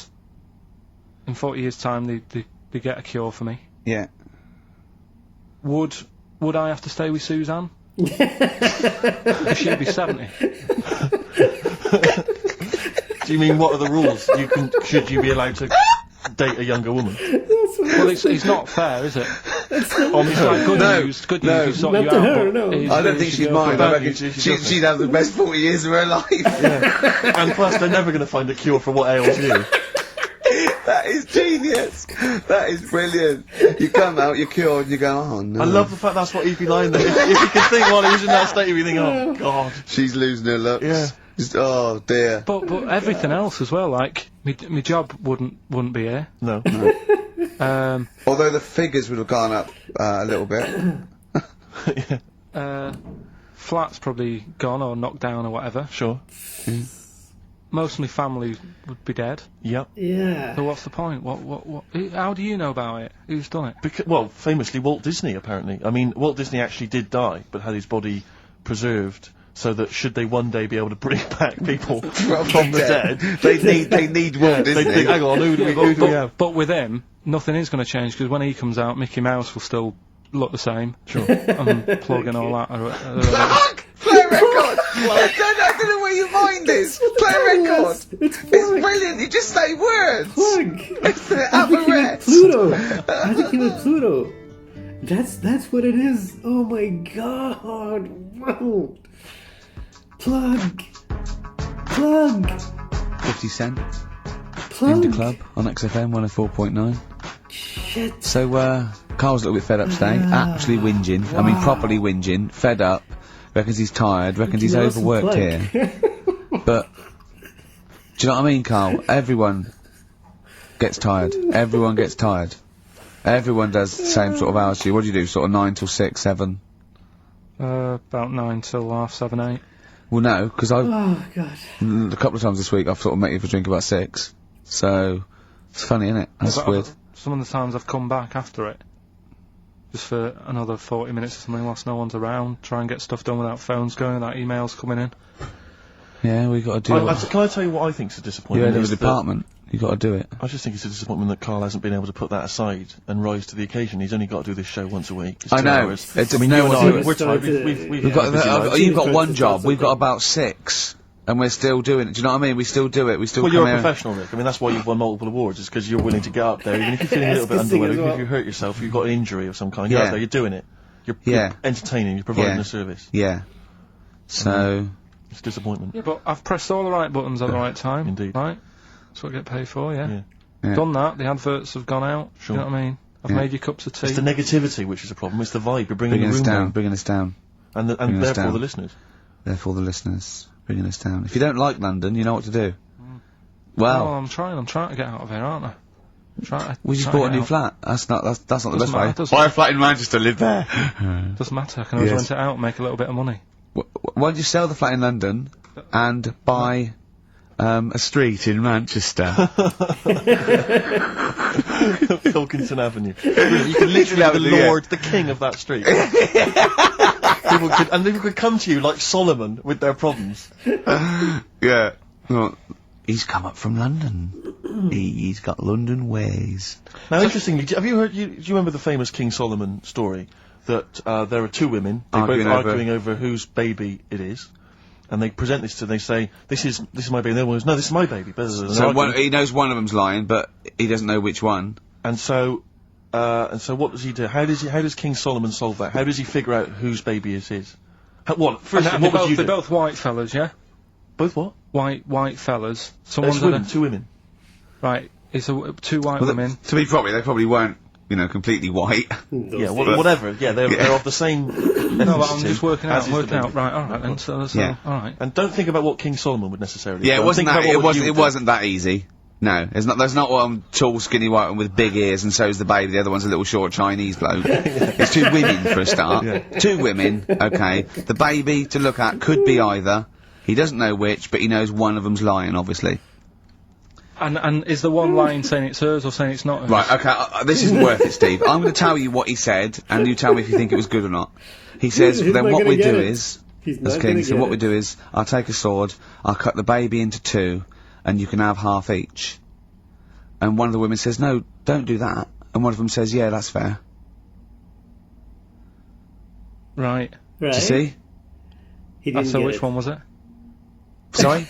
in 40 years' time they get a cure for me. Yeah. Would I have to stay with Suzanne? If she'd be 70. Do you mean what are the rules? Should you be allowed to date a younger woman? Well, it's not fair, is it? It's like good news. Good news. You sort not you to out. her, no. I don't think she'd mind. I reckon she'd have the best 40 years of her life. Yeah. And plus, they're never going to find a cure for what ails you. That is genius. That is brilliant. You come out, you're cured, and you go, oh no. I love the fact that's what he'd be lying there. If you could think while he was in that state, you'd be thinking, oh god. She's losing her looks. Yeah. Just, oh dear. But everything else as well, like my job wouldn't be here. No. Although the figures would have gone up a little bit. Yeah. Flat's probably gone or knocked down or whatever. Sure. Most of my family would be dead. Yep. Yeah. So what's the point? What? How do you know about it? Who's done it? Well, famously Walt Disney, apparently. I mean, Walt Disney actually did die, but had his body preserved so that should they one day be able to bring back people from the dead, they need Walt Disney. They think, hang on, who do we have? But with him, nothing is going to change because when he comes out, Mickey Mouse will still look the same. Sure. And plug and all that. Plug! Play a record! I don't know where your mind is. Play a record. It's brilliant. You just say words. Plug. Have a rest. Pluto. I think he was Pluto. That's what it is. Oh my god. Wow. Plug. 50 Cent. Plug. In the club on XFM 104.9. Shit. So, Karl's a little bit fed up today. Actually whinging. I mean, properly whinging. Fed up. Reckons he's tired. Reckons he's overworked here. But, do you know what I mean, Karl? Everyone gets tired. Everyone gets tired. Everyone does the same sort of hours to you. What do you do? Sort of 9 till 6, 7? About 9 till 7:30, 8. Well, no, because I've... Oh god. A couple of times this week I've sort of met you for a drink about 6. So, it's funny, isn't it? That's weird. Some of the times I've come back after it. Just for another 40 minutes or something whilst no one's around. Try and get stuff done without phones going, without emails coming in. Yeah, we got to do it. Can I tell you what I think's a disappointment? Yeah, there's a department. You got to do it. I just think it's a disappointment that Karl hasn't been able to put that aside and rise to the occasion. He's only got to do this show once a week. It's I 2 know. hours. It's I mean, no you and one I, we're tired. We've got you've got one job. We've got about 6. And we're still doing it. Do you know what I mean? We still do it. We still. Well, come you're a here. professional, Rick. I mean, that's why you've won multiple awards. Is because you're willing to get up there, even if you're feeling a little bit underwhelmed, if you hurt yourself, you've got an injury of some kind. You're out there. You're doing it. You're entertaining. You're providing a service. Yeah. So It's disappointment. Yeah, but I've pressed all the right buttons at the right time. Indeed. Right? That's what I get paid for, yeah. Yeah. Done that, the adverts have gone out. Sure. You know what I mean? I've made you cups of tea. It's the negativity which is a problem. It's the vibe. You're bringing the us room down. Bringing us down. And therefore the listeners. Therefore the listeners. Bringing us down. If you don't like London, you know what to do. Well, I'm trying to get out of here, aren't I? We just bought a new flat. That's not the best way. Doesn't Buy a flat in Manchester, live there. Doesn't matter, I can always rent it out and make a little bit of money. Why don't you sell the flat in London and buy a street in Manchester? Pilkington Avenue. You can literally be the lord, the king of that street. People could come to you like Solomon with their problems. Yeah. Well, he's come up from London. He's got London ways. Now, interestingly, have you heard? Do you remember the famous King Solomon story that there are two women arguing over whose baby it is, and they present this to they say this is my baby. And the other one goes, no, this is my baby. So he knows one of them's lying, but he doesn't know which one. And so what does he do? How does King Solomon solve that? How does he figure out whose baby is his? First, what would you do? They're both white fellas, yeah. Both what? White fellas. Two women. Right, it's two white women. To be proper, they probably weren't, completely white. Yeah, whatever. Yeah, they're of the same. No, but I'm just working out. Right, all right, then. So all right. And don't think about what King Solomon would necessarily. Yeah, do. it wasn't that easy. No, there's not one tall, skinny white one with big ears, and so's the baby. The other one's a little short Chinese bloke. It's two women for a start. Yeah. Two women. Okay, the baby to look at could be either. He doesn't know which, but he knows one of them's lying, obviously. And is the one lying saying it's hers or saying it's not hers? Right, okay, this isn't worth it, Steve. I'm going to tell you what he said, and you tell me if you think it was good or not. He says, then what we do is, as King, so what we do is, I'll take a sword, I'll cut the baby into two, and you can have half each. And one of the women says, no, don't do that. And one of them says, yeah, that's fair. Right. Do you see? So which one was it? Sorry?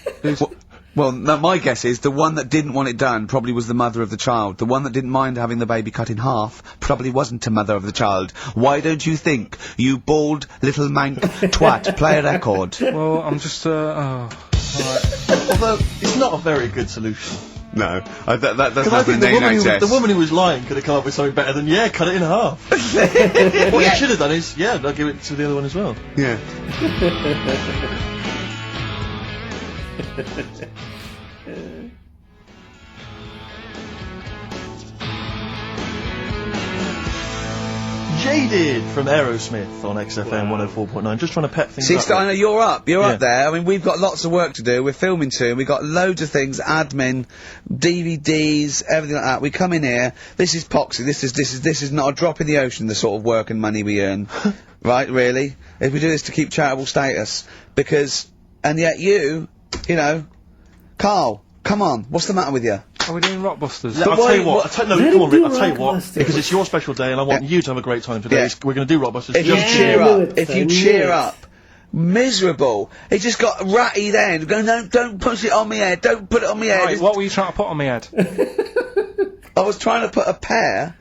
Well, no, my guess is the one that didn't want it done probably was the mother of the child. The one that didn't mind having the baby cut in half probably wasn't a mother of the child. Why don't you think, you bald little mank twat? Play a record. Well, I'm just, right. Although, it's not a very good solution. No, that doesn't happen in the NHS. The woman who was lying could have come up with something better than, cut it in half. What you should have done is, I'll give it to the other one as well. Yeah. Jaded from Aerosmith on XFM 104.9. Just trying to pep things up. See, I know you're up there. I mean, we've got lots of work to do. We're filming soon. We've got loads of things, admin, DVDs, everything like that. We come in here. This is Poxy. This is not a drop in the ocean, the sort of work and money we earn. Right, really? If we do this to keep charitable status. And yet you know, Karl, come on, what's the matter with you? Are we doing Rockbusters? I'll tell you what, come on, Rick, I'll tell you what, because it's your special day and I want you to have a great time today. We're going to do Rockbusters. If you cheer up, miserable. It just got ratty then. Go, no, don't push it on my head, don't put it on my head. Right, what were you trying to put on my head? I was trying to put a pear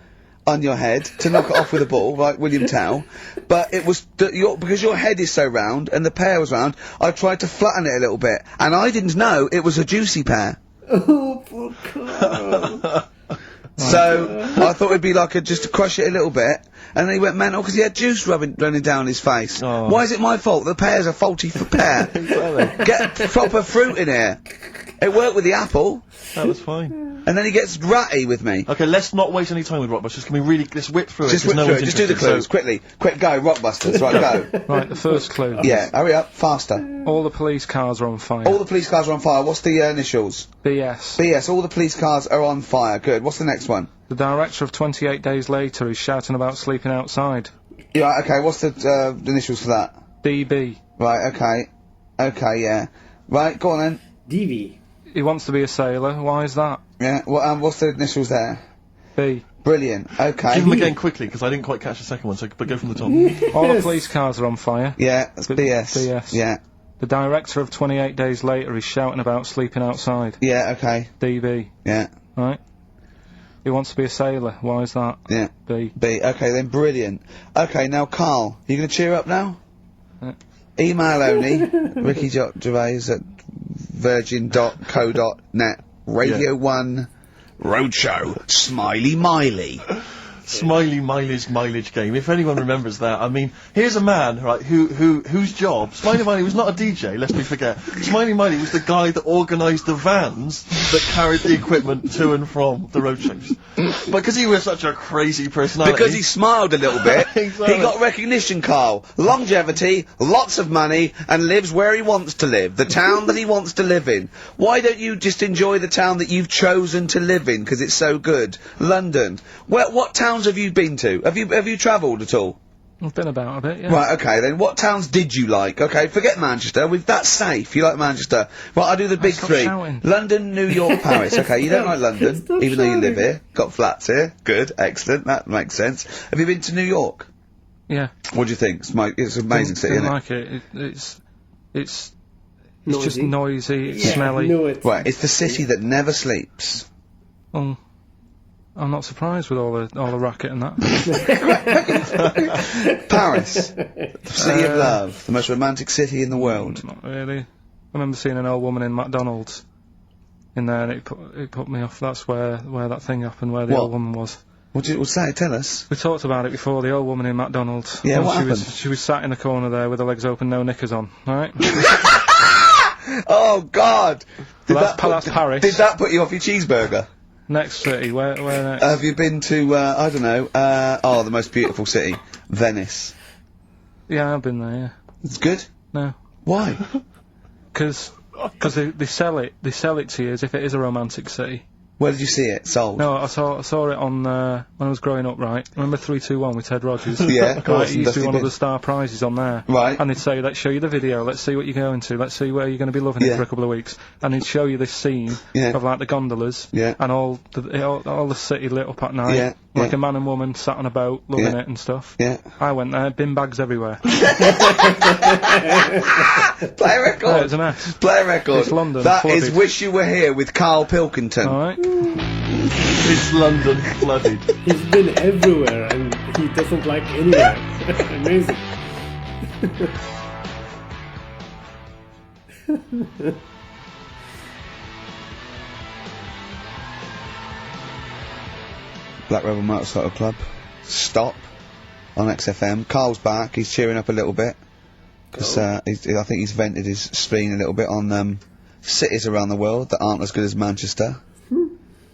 on your head to knock it off with a ball, like William Tell, but it was because your head is so round and the pear was round, I tried to flatten it a little bit, and I didn't know it was a juicy pear. Oh, poor Karl. So I thought it'd be like just to crush it a little bit, and then he went mental because he had juice running down his face. Oh. Why is it my fault? The pear's a faulty pear. Get proper fruit in here. It worked with the apple. That was fine. And then he gets ratty with me. Okay, let's not waste any time with Rockbusters. Can we really let's whip through it? Just whip through it. Just do the clues quickly. Quick, go Rockbusters. Right, go. Right, the first clue. Yeah, hurry up, faster. All the police cars are on fire. All the police cars are on fire. What's the initials? BS. BS. All the police cars are on fire. Good. What's the next one? The director of 28 Days Later is shouting about sleeping outside. Yeah. Okay. What's the initials for that? DB. Right. Okay. Okay. Yeah. Right. Go on then. DV. He wants to be a sailor. Why is that? Yeah. What's the initials there? B. Brilliant. Okay. Give them again quickly, because I didn't quite catch the second one. But go from the top. All the police cars are on fire. Yeah. That's BS. BS. Yeah. The director of 28 Days Later is shouting about sleeping outside. Yeah. Okay. DB. Yeah. Right. He wants to be a sailor. Why is that? Yeah. B. B. Okay then. Brilliant. Okay. Now, Karl, you gonna cheer up now? email only, rickygervais@virgin.co.net, Radio 1 Roadshow, Smiley Miley. Smiley Miley's mileage game. If anyone remembers that, I mean, here's a man, right, whose job, Smiley Miley was not a DJ, lest we forget. Smiley Miley was the guy that organised the vans that carried the equipment to and from the roadshows. But because he was such a crazy personality... Because he smiled a little bit, Exactly. He got recognition, Carl. Longevity, lots of money, and lives where he wants to live. The town that he wants to live in. Why don't you just enjoy the town that you've chosen to live in, because it's so good? London. What towns have you been to? Have you travelled at all? I've been about a bit, yeah. Right, okay then. What towns did you like? Okay, forget Manchester. That's safe. You like Manchester. Right, I'll do the big three. Shouting. London, New York, Paris. Okay, you don't like London, even though you live here. Got flats here. Good, excellent. That makes sense. Have you been to New York? Yeah. What do you think? It's an amazing city, isn't it? Like it. It's Noisy. just noisy, it's Yeah, smelly. knew it. Right, it's the city that never sleeps. I'm not surprised with all the racket and that. Paris, the city of love, the most romantic city in the world. Not really. I remember seeing an old woman in McDonald's in there, and it put me off. That's where that thing happened, where the old woman was. What's that? Tell us. We talked about it before. The old woman in McDonald's. Yeah, what happened? She was sat in the corner there with her legs open, no knickers on. All right. Oh God! That's Paris. Did that put you off your cheeseburger? Next city, where next? Have you been to, I don't know, the most beautiful city, Venice? Yeah, I've been there, yeah. It's good? No. Why? Because they sell it to you as if it is a romantic city. Where did you see it? Sold? No, I saw it on, when I was growing up, right? Remember 321 with Ted Rogers? Yeah, of course. Right, it used to be one of the star prizes on there. Right. And they'd say, let's show you the video, let's see what you're going to, let's see where you're going to be loving it for a couple of weeks. And he'd show you this scene of, like, the gondolas, and all the city lit up at night, like a man and woman sat on a boat, loving it and stuff. Yeah. I went there, bin bags everywhere. Play a record. Yeah, it's a mess. Play a record. It's London. That flooded. is Wish You Were Here with Karlpilkington. Alright. It's London flooded. He's been everywhere and he doesn't like anywhere. Amazing. Black Rebel Motorcycle Club. Stop. On XFM. Carl's back. He's cheering up a little bit. Because I think he's vented his spleen a little bit on cities around the world that aren't as good as Manchester.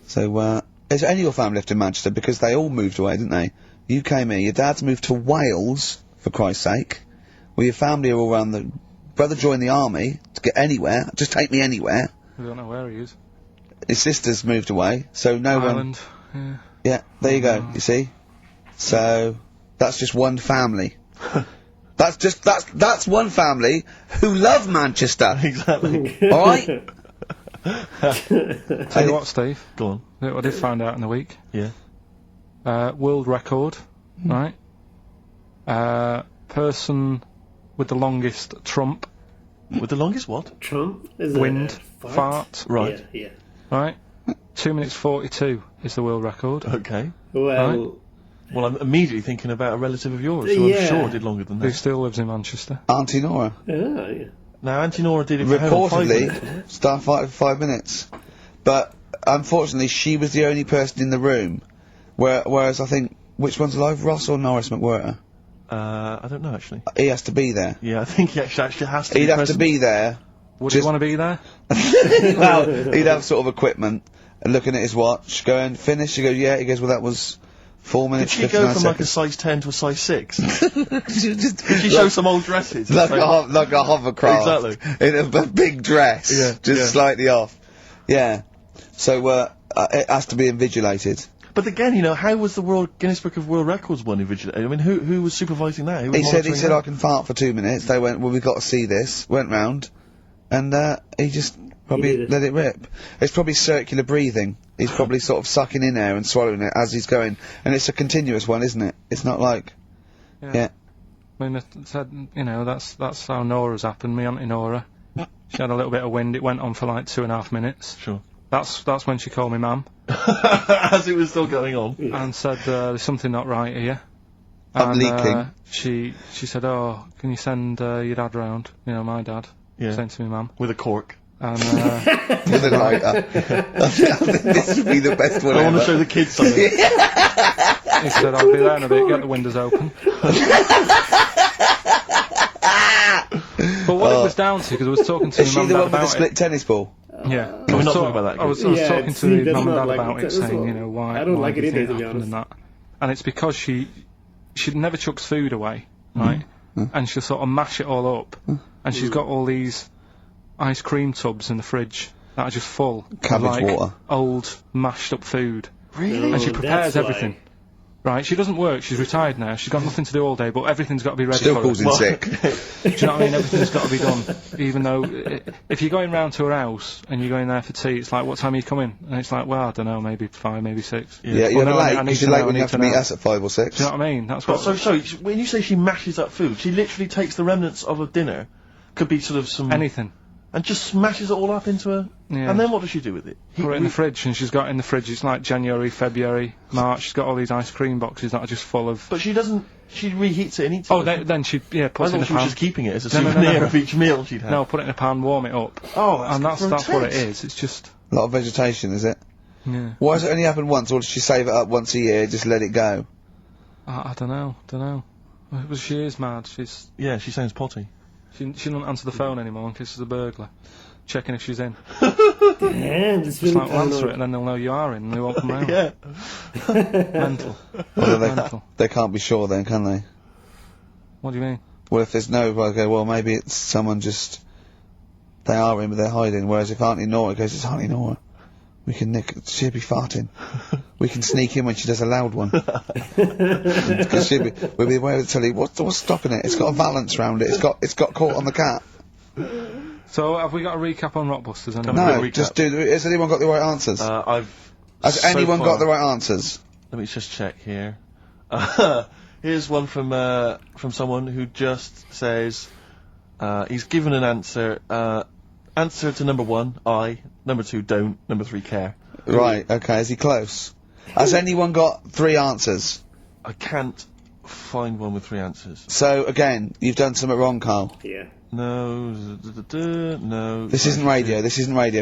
So, is any of your family left in Manchester? Because they all moved away, didn't they? You came here, your dad's moved to Wales, for Christ's sake. Well, your family are all around the... Brother joined the army to get anywhere. Just take me anywhere. I don't know where he is. His sister's moved away, so no Ireland. one... Yeah, there you go, you see? So, that's just one family. That's one family who love Manchester. Exactly. Alright? Tell you what, Steve. Go on. I did find out in the week. Yeah. World record, right? Person with the longest trump. With the longest what? Trump? Is Wind. it Fart. Right. Yeah. Right? 2 minutes 42 is the world record. Okay. Well... Well, I'm immediately thinking about a relative of yours who I'm sure did longer than Who that. still lives in Manchester. Auntie Nora. Yeah. Now, Auntie Nora did it for 5 Reportedly, minutes. start fight for 5 minutes. But, unfortunately, she was the only person in the room. Whereas I think, which one's alive, Ross or Norris McWhirter? I don't know, actually. He has to be there. Yeah, I think he actually has to He'd be have present. to be there. Would you want to be there? Well, he'd have sort of equipment, and looking at his watch, going, finish, he goes, yeah, he goes, well, that was 4 minutes, Did she 59 go from like a seconds. size 10 to a size 6? Did she show some old dresses? Like a hovercraft. Exactly. In a big dress. Yeah, Just slightly off. Yeah. So, it has to be invigilated. But again, you know, how was the Guinness Book of World Records one invigilated? I mean, who was supervising that? Who was He monitoring said, that? I can fart for 2 minutes. They went, well, we've got to see this. Went round. And, he just probably let it rip. It's probably circular breathing. He's probably sort of sucking in air and swallowing it as he's going. And it's a continuous one, isn't it? It's not like... Yeah. I mean, that's how Nora's happened, me Auntie Nora. She had a little bit of wind, it went on for like 2.5 minutes. Sure. That's when she called me ma'am. As it was still going on. And said, there's something not right here. I'm leaking. She said, "Oh, can you send your dad round? You know, my dad." Yeah. Sent to me, mum. With a cork. And With a lighter. I think this would be the best one I ever. want to show the kids something. he said, "I'll be there in a bit. Get the windows open." But what it was down to, because I was talking to Is my she mum the and one dad with the about split tennis ball? it. Yeah. Can we not talk about that? I was Yeah, talking see, to that's mum and not dad like about it, that's saying, what- you know, why I don't why like do it you either, think to be that happened honest. and that. And it's because she never chucks food away, right? And she'll sort of mash it all up. And she's got all these ice cream tubs in the fridge that are just full Cabbage of, like, water. old, mashed up food. Really? And she Oh, prepares that's everything. why. Right, she doesn't work, she's retired now, she's got nothing to do all day, but everything's got to be ready Still for calls her. in sick. Do you know what I mean? Everything's got to be done. Even though, if you're going round to her house, and you're going there for tea, it's like, what time are you coming? And it's like, well, I don't know, maybe 5, maybe 6. Yeah, you're Well, no, late, I need because to you're know, late I when you need have to to meet know. us at 5 or 6. Do you know what I mean? That's But what... so, when you say she mashes up food, she literally takes the remnants of a dinner, could be sort of some... anything. And just smashes it all up into a... Yeah. And then what does she do with it? Put it in the fridge, and she's got in the fridge, it's like January, February, March, she's got all these ice cream boxes that are just full of... But she doesn't... She reheats it and eats it. Oh, then she, I puts it in thought a she was pan. just keeping it as a No, no, no, souvenir no. of each meal she'd had. No, put it in a pan, warm it up. Oh, And that's what it grotesque. is, it's just... A lot of vegetation, is it? Yeah. Why does it only happen once, or does she save it up once a year, just let it go? I don't know. Well, she is mad, Yeah, she sounds potty. She doesn't answer the phone anymore in case there's a burglar. Checking if she's in. Damn, it's Just really like, we'll answer paranoid. it and then they'll know you are in and they won't come round. Yeah. Mental. Well, Mental. they can't be sure then, can they? What do you mean? Well, if there's no, okay, well, maybe it's someone just... They are in, but they're hiding, whereas if Auntie Nora goes, it's Auntie Nora, we can she'll be farting. We can sneak in when she does a loud one. Because we'll be aware of the telly, what's stopping it? It's got a valance round it, it's got caught on the cat. So, have we got a recap on Rockbusters? And No, recap. just has anyone got the right answers? Has so anyone far- got the right answers? Let me just check here. Here's one from someone who just says he's given an answer. Answer to number 1, I. Number 2, don't. Number 3, care. Right, okay, is he close? Has anyone got 3 answers? I can't find one with 3 answers. So, again, you've done something wrong, Carl. Yeah. No. No. This isn't radio,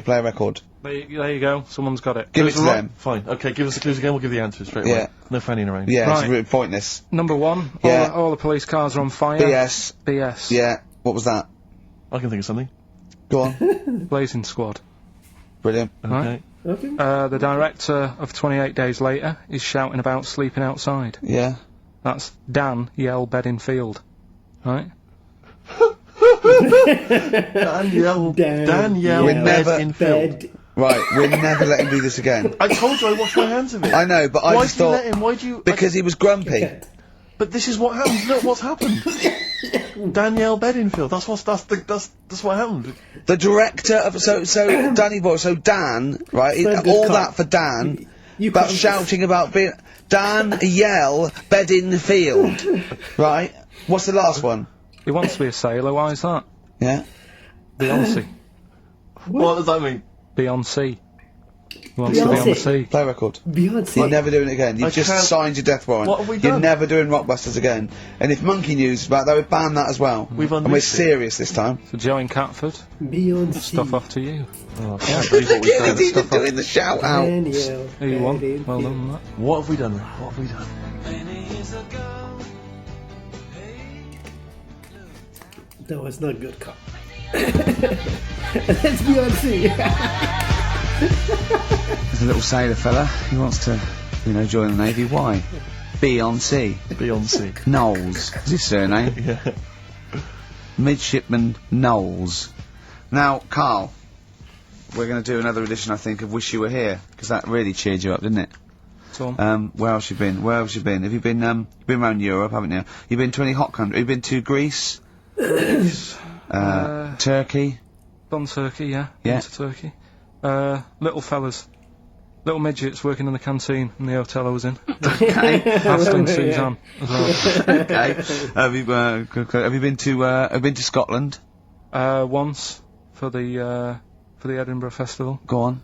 play a record. There you go, someone's got it. Give it to them. Fine. Okay, give us the clues again. We'll give the answers straight away. Yeah. No fanning around. Yeah, Right. it's really pointless. Number 1, Yeah. all the police cars are on fire. BS. BS. Yeah, what was that? I can think of something. Go on. Blazing Squad. Brilliant. Okay. Right. Okay. The director of 28 Days Later is shouting about sleeping outside. Yeah. That's Dan Yell Bedingfield. Right? Danielle. We're never- in field. Bed. Right, we'll never let him do this again. I told you I washed my hands of it. I know, but I Why just do you thought... let him? Why do you? Because he was grumpy. But this is what happens. Look what's happened. Danielle Bedingfield. That's what happened. The director of... So Danny Boy, so Dan, right, Friend all of that Carl. for Dan, You about can't- shouting about being... Dan Yell Bedingfield. Right? What's the last one? He wants to be a sailor, why is that? Yeah? Beyonce. What does that mean? Beyonce. He wants to be on the Beyonce. sea. Play record. Beyonce. You're never doing it again. You've I just can't- signed your death warrant. What have we You're done? never doing Rockbusters again. And if Monkey News is back, they would ban that as well. We've and we're unleashed it. serious this time. So Joe in Catford, Beyonce. stuff off to you. Oh, I can't believe what we've done. He's even doing the shout out. Danielle. Who you won? Bedingfield. Well done on that. What have we done? What have we done? No, it's not good, Carl. That's Beyonce. There's a little sailor fella. He wants to, join the Navy. Why? Beyonce. Beyonce. Knowles. Is his surname? Yeah. Midshipman Knowles. Now, Carl, we're going to do another edition, I think, of Wish You Were Here, because that really cheered you up, didn't it? So, Where else you been? Have you been, you've been around Europe, haven't you? You've been to any hot country? Have you been to Greece? Turkey? done Turkey, yeah. Yeah. Been to Turkey. Little fellas. Little midgets working in the canteen in the hotel I was in. Asking Suzanne as well. Okay. Have you been to Scotland? Once for the Edinburgh Festival. Go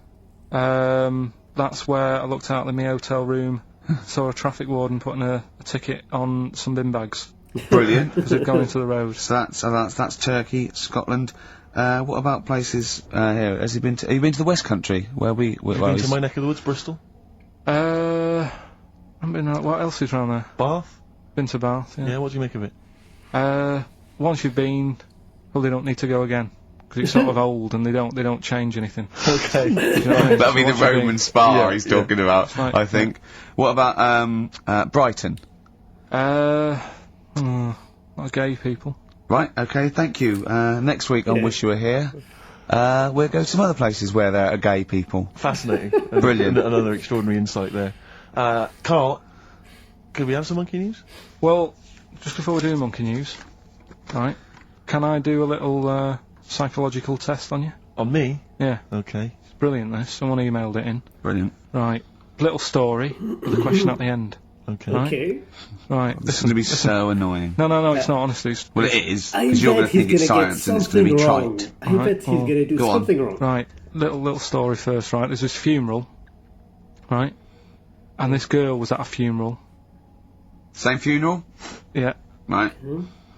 on. That's where I looked out in my hotel room saw a traffic warden putting a ticket on some bin bags. Brilliant. Because they'd gone into the road. So that's Turkey, Scotland. What about places here? Have you been to the West Country where we? Have you been to my neck of the woods, Bristol? I haven't been. What else is around there? Bath. Been to Bath. Yeah. Yeah. What do you make of it? Once you've been, probably don't need to go again because it's sort of old and they don't change anything. Okay. You know what I mean? That'll be the Roman spa he's talking about. Right, I think. What about Brighton? Not gay people. Right. Okay. Thank you. Next week on Wish You Were Here, we'll go to some other places where there are gay people. Fascinating. Brilliant. Another extraordinary insight there. Karl, could we have some monkey news? Well, just before we do monkey news, right? Can I do a little psychological test on you? On me? Yeah. Okay. It's brilliant. This. Someone emailed it in. Brilliant. Right. Little story with a question at the end. Okay. Right? Okay. Right. This is going to be so annoying. No, it's not. Honestly. Well, it is I because you're going bet to he's think it's gonna get science and it's going to be something wrong. trite. I bet he's going to do Go on. something wrong. Right. Little story first. Right. There's this funeral. Right. And this girl was at a funeral. Same funeral? Yeah. Right.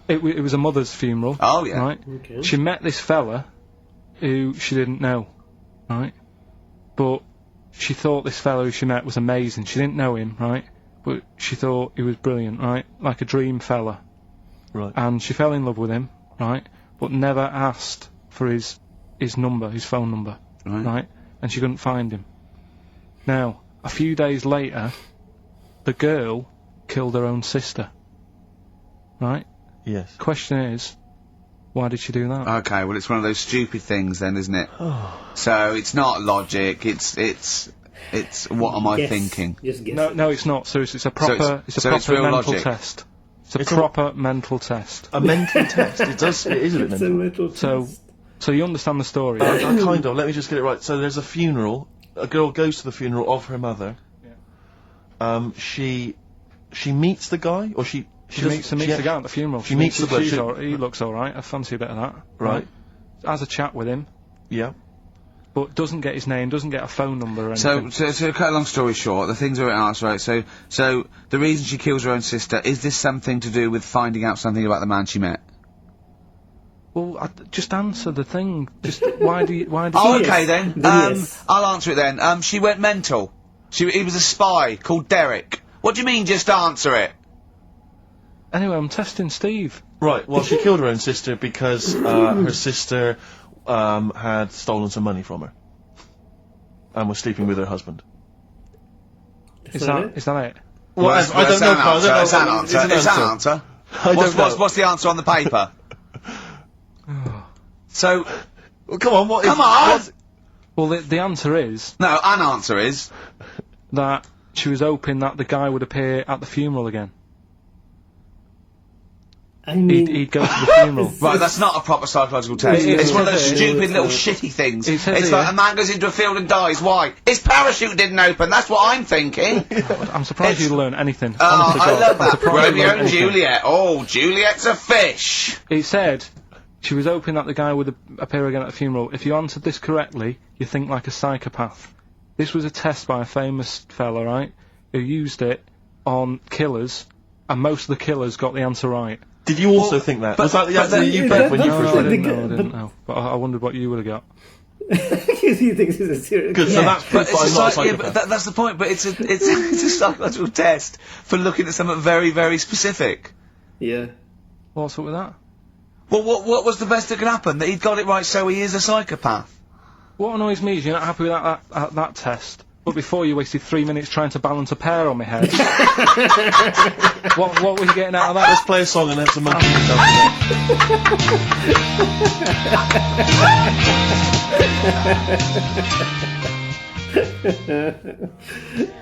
It was a mother's funeral. Oh yeah. Right. Okay. She met this fella who she didn't know. Right. But she thought this fellow who she met was amazing. She didn't know him. Right. But she thought he was brilliant. Right. Like a dream fella. Right. And she fell in love with him. Right. But never asked for his number, his phone number. Right. And she couldn't find him. Now, a few days later, the girl killed her own sister. Right? Yes. Question is, why did she do that? Okay, well it's one of those stupid things then, isn't it? So it's not logic, it's what am I thinking? Just guess. No, it's not. Seriously, it's a proper, it's proper real mental logic. test. It's a proper mental test. A mental test. It is a bit It's a mental. little test. So you understand the story? Kind of. Let me just get it right. So there's a funeral. A girl goes to the funeral of her mother. Yeah. She meets the guy, or she meets the guy at the funeral. She meets the bloke. He looks all right. I fancy a bit of that. Right. Has a chat with him, Yeah. but doesn't get his name, doesn't get a phone number or anything. So to cut a long story short, the things are asked, right? So the reason she kills her own sister, is this something to do with finding out something about the man she met? Well, just answer the thing. Just why do you? Oh, okay then. Yes. I'll answer it then. She went mental. He was a spy called Derek. What do you mean, just answer it? Anyway, I'm testing Steve. Right. Well, she killed her own sister because her sister had stolen some money from her and was sleeping with her husband. Is that it? Well, I don't know, Carl. It's an answer. It's an answer. What's the answer on the paper? So, Well, come on. come on! Well, the answer is No, an answer is... that she was hoping that the guy would appear at the funeral again. I mean, He'd go to the funeral. Right, that's not a proper psychological test. It's one of those it is. stupid little shitty things. It says It's here. like a man goes into a field and dies. Why? His parachute didn't open. That's what I'm thinking. I'm surprised you learn anything. Oh, Honest to I God, love I'm that. surprised you Romeo learn and anything. Juliet. Oh, Juliet's a fish. It said she was hoping that the guy would appear again at the funeral. If you answered this correctly, you think like a psychopath. This was a test by a famous fella, right, who used it on killers, and most of the killers got the answer right. Did you also think that? Was that the answer you gave when you that's first the read it? thing. I didn't know. But I wondered what you would have got. Because he thinks it's a serious. Good, so that's proof that I'm not a psychopath. but that's the point. But it's a psychological test for looking at something very, very specific. Yeah. What's up with that? Well, what was the best that could happen? That he'd got it right, so he is a psychopath. What annoys me is you're not happy with that test. But before you wasted 3 minutes trying to balance a pear on my head. what were you getting out of that? Let's play a song and have some monkey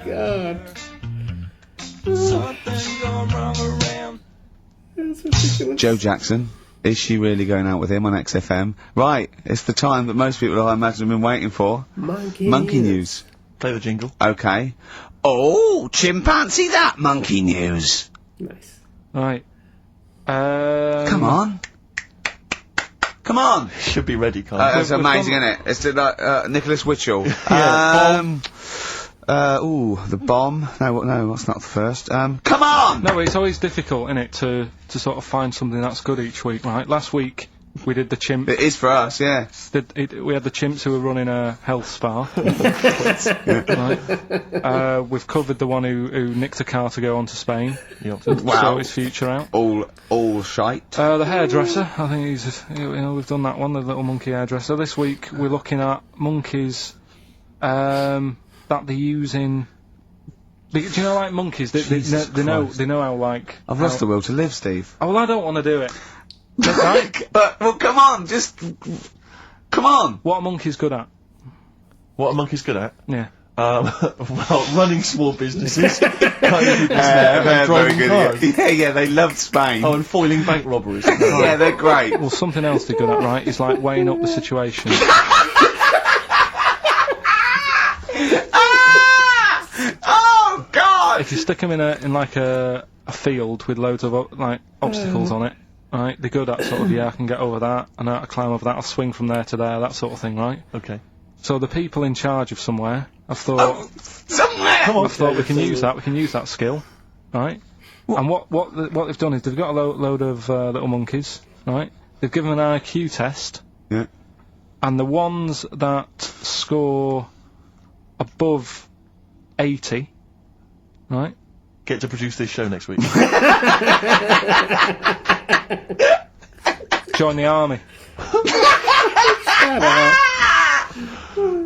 God. That's ridiculous. Joe Jackson. Is she really going out with him on XFM? Right, it's the time that most people, I imagine, have been waiting for. Monkey news. Play the jingle. Okay. Oh, chimpanzee that monkey news. Nice. Right. Come on. Come on. Should be ready, Carl. That's We've amazing, done- isn't it? It's Nicholas Witchell. The bomb. No, that's not the first. Come on! No, it's always difficult, isn't it, to sort of find something that's good each week, right? Last week, we did the chimp. It is for us, yeah. We had the chimps who were running a health spa. Right. We've covered the one who nicked a car to go on to Spain. To sort his future out. All shite. The hairdresser, I think we've done that one, the little monkey hairdresser. This week, we're looking at monkeys, that they're using. Do you know, like monkeys? They know how, like. I've lost the will to live, Steve. Oh, well, I don't want to do it. Well, come on, come on. What are monkeys good at? What are monkeys good at? Yeah. Well, running small businesses, cutting people's hair, They're and very driving good. cars. Yeah, they loved Spain. Oh, and foiling bank robberies. Yeah, they're great. Well, something else they're good at, right, is like weighing up the situation. Oh, God! If you stick them in a field with loads of obstacles on it, right, they're good at sort of, I can get over that, and I climb over that, I'll swing from there to there, that sort of thing, right? Okay. So the people in charge of somewhere have thought, we can use that skill, right? What? And what they've done is they've got a load of little monkeys, right? They've given them an IQ test, yeah, and the ones that score above 80, right? Get to produce this show next week. Join the army.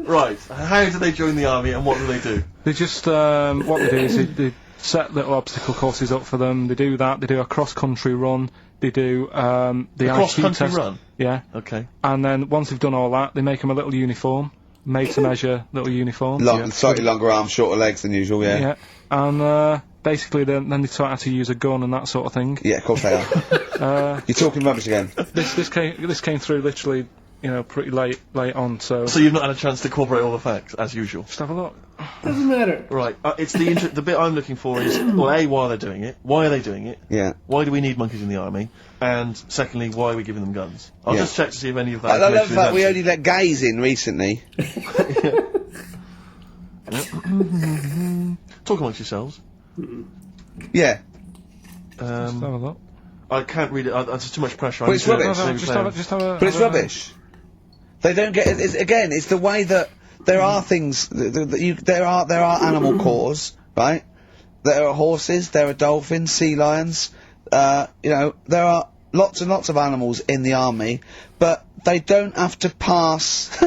Right, how do they join the army and what do they do? They just, what they do is they set little obstacle courses up for them, they do that, they do a cross-country run, they do the IQ test. Run? Yeah. Okay. And then once they've done all that, they make them a little uniform, made to measure little uniform. Slightly longer arms, shorter legs than usual, yeah. Yeah. And basically then they taught how to use a gun and that sort of thing. Yeah, of course they are. You're talking rubbish again. This came through literally, pretty late on, so... So you've not had a chance to corroborate all the facts, as usual? Just have a look. Doesn't matter. Right, it's the bit I'm looking for is, well, A, why are they doing it? Why are they doing it? Yeah. Why do we need monkeys in the army? And secondly, why are we giving them guns? I'll just check to see if any of that... I love that we only let gays in recently. Talk amongst yourselves. Yeah. Just have a look. I can't read it. There's too much pressure. But it's rubbish. But it's rubbish. They don't get it. It's the way that there are things. There are animal cores, right? There are horses. There are dolphins, sea lions. There are lots and lots of animals in the army, but they don't have to pass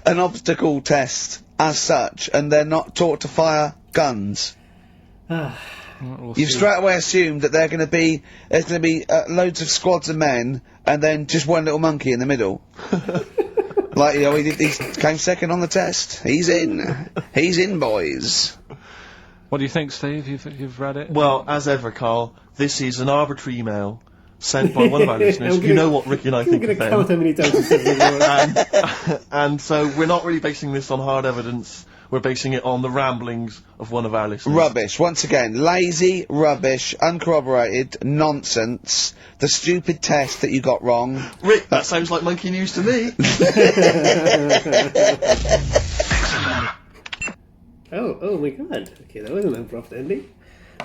an obstacle test as such, and they're not taught to fire guns. You've straight away assumed that there's going to be loads of squads of men and then just one little monkey in the middle. Like, he came second on the test. He's in, boys. What do you think, Steve? You've read it? Well, as ever, Carl, this is an arbitrary email sent by one of our listeners. You know what Ricky and I think of them. Count how many times he said the word. And so we're not really basing this on hard evidence. We're basing it on the ramblings of one of our listeners. Rubbish. Once again, lazy, rubbish, uncorroborated, nonsense. The stupid test that you got wrong. Rick, that sounds like monkey news to me. Oh my God. Okay, that was an abrupt ending.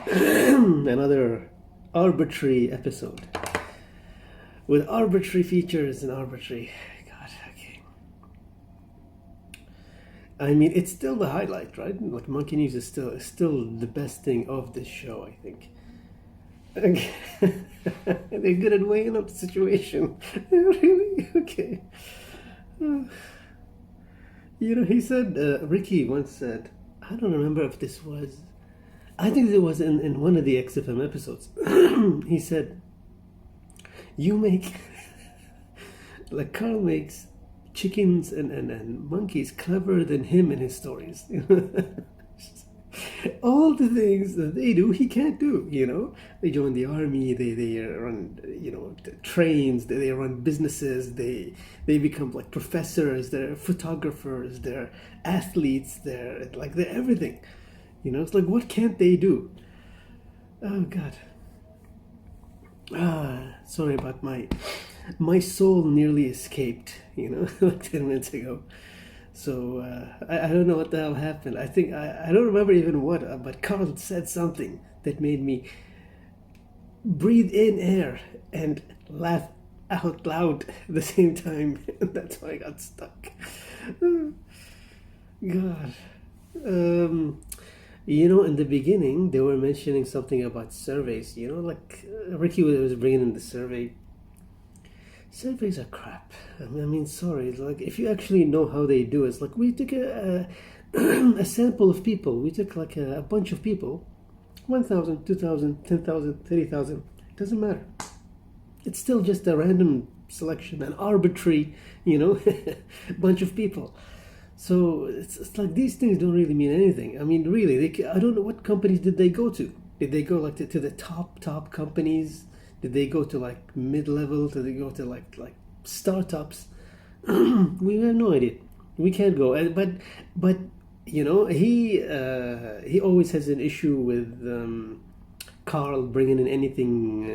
Another arbitrary episode. With arbitrary features and arbitrary... God, okay. I mean, it's still the highlight, right? Like, monkey news is still the best thing of this show, I think. They're good at weighing up the situation. Really? Okay. He said, Ricky once said, I don't remember if this was, I think it was in one of the XFM episodes. He said, like Karl makes chickens and monkeys cleverer than him in his stories. All the things that they do, he can't do, They join the army, they run, trains, they run businesses, they become like professors, they're photographers, they're athletes, they're everything. It's like, what can't they do? Oh, God. Sorry about my soul nearly escaped, like 10 minutes ago. So I don't know what the hell happened. I think I don't remember even what, but Karl said something that made me breathe in air and laugh out loud at the same time. That's why I got stuck. God. In the beginning, they were mentioning something about surveys. Like Ricky was bringing in the survey. Surveys are crap. I mean, sorry. Like, if you actually know how they do it, it's like we took a sample of people. We took like a bunch of people, 1,000, 2,000, 10,000, 30,000. Doesn't matter. It's still just a random selection, an arbitrary, bunch of people. So it's like these things don't really mean anything. I mean, really, I don't know what companies did they go to. Did they go like to the top companies? Did they go to like mid-level? Did they go to like startups? We have no idea. We can't go. But he always has an issue with Karl bringing in anything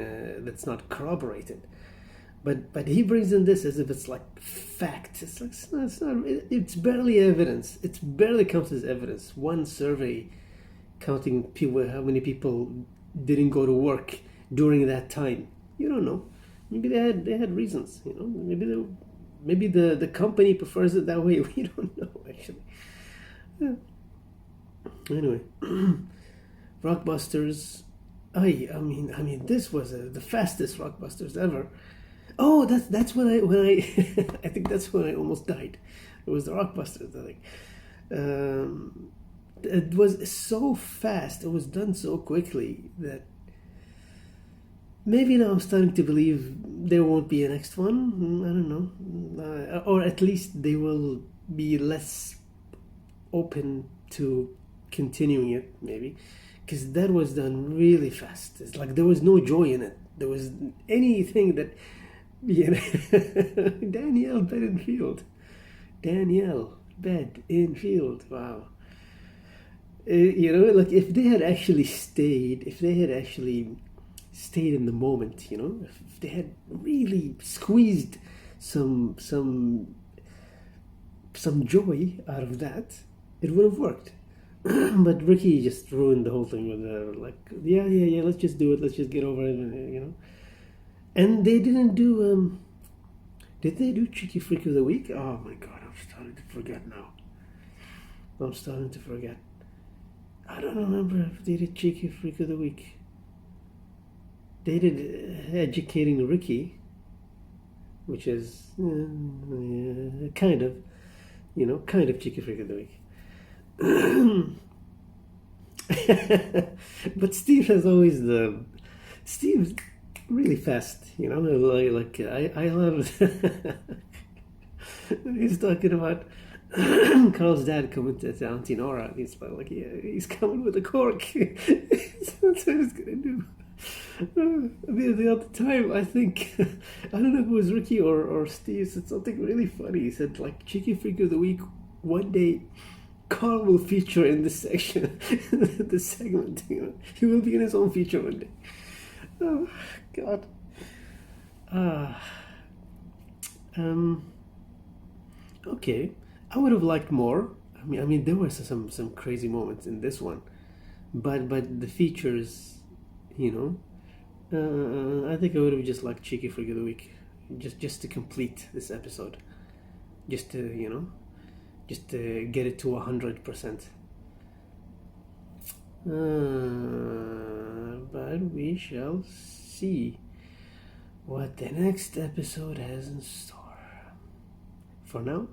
that's not corroborated. But he brings in this as if it's like fact. It's like it's not. It's barely evidence. It barely counts as evidence. One survey counting people, how many people didn't go to work during that time. You don't know. Maybe they had reasons. Maybe the company prefers it that way. We don't know actually. Yeah. Anyway, Rockbusters. I mean, this was the fastest Rockbusters ever. Oh, that's when I I think that's when I almost died. It was the Rockbusters, I think. It was so fast. It was done so quickly that maybe now I'm starting to believe there won't be a next one. I don't know, or at least they will be less open to continuing it, maybe, because that was done really fast. It's like there was no joy in it. There was anything that. Danielle Bedingfield. Wow. Like if they had actually stayed in the moment, if they had really squeezed some joy out of that, it would have worked. But Ricky just ruined the whole thing with yeah, let's just do it, let's just get over it, And they didn't do, did they do Cheeky Freak of the Week? Oh my god, I'm starting to forget now. I don't remember if they did Cheeky Freak of the Week. They did Educating Ricky, which is kind of Cheeky Freak of the Week. But Steve has always Steve's really fast, like I love he's talking about Karl's dad coming to Auntie Nora, and he's like he's coming with a cork. That's what he's gonna do. The other time, I think, I don't know if it was Ricky or Steve said something really funny. He said like Cheeky Freak of the Week, one day Karl will feature in this section, this segment, he will be in his own feature one day. Oh God. Okay. I would have liked more. I mean, there were some crazy moments in this one, but the features, I think I would have just liked Cheeky Freak of the Week, just to complete this episode, just to get it to 100%. But we shall see what the next episode has in store. For now,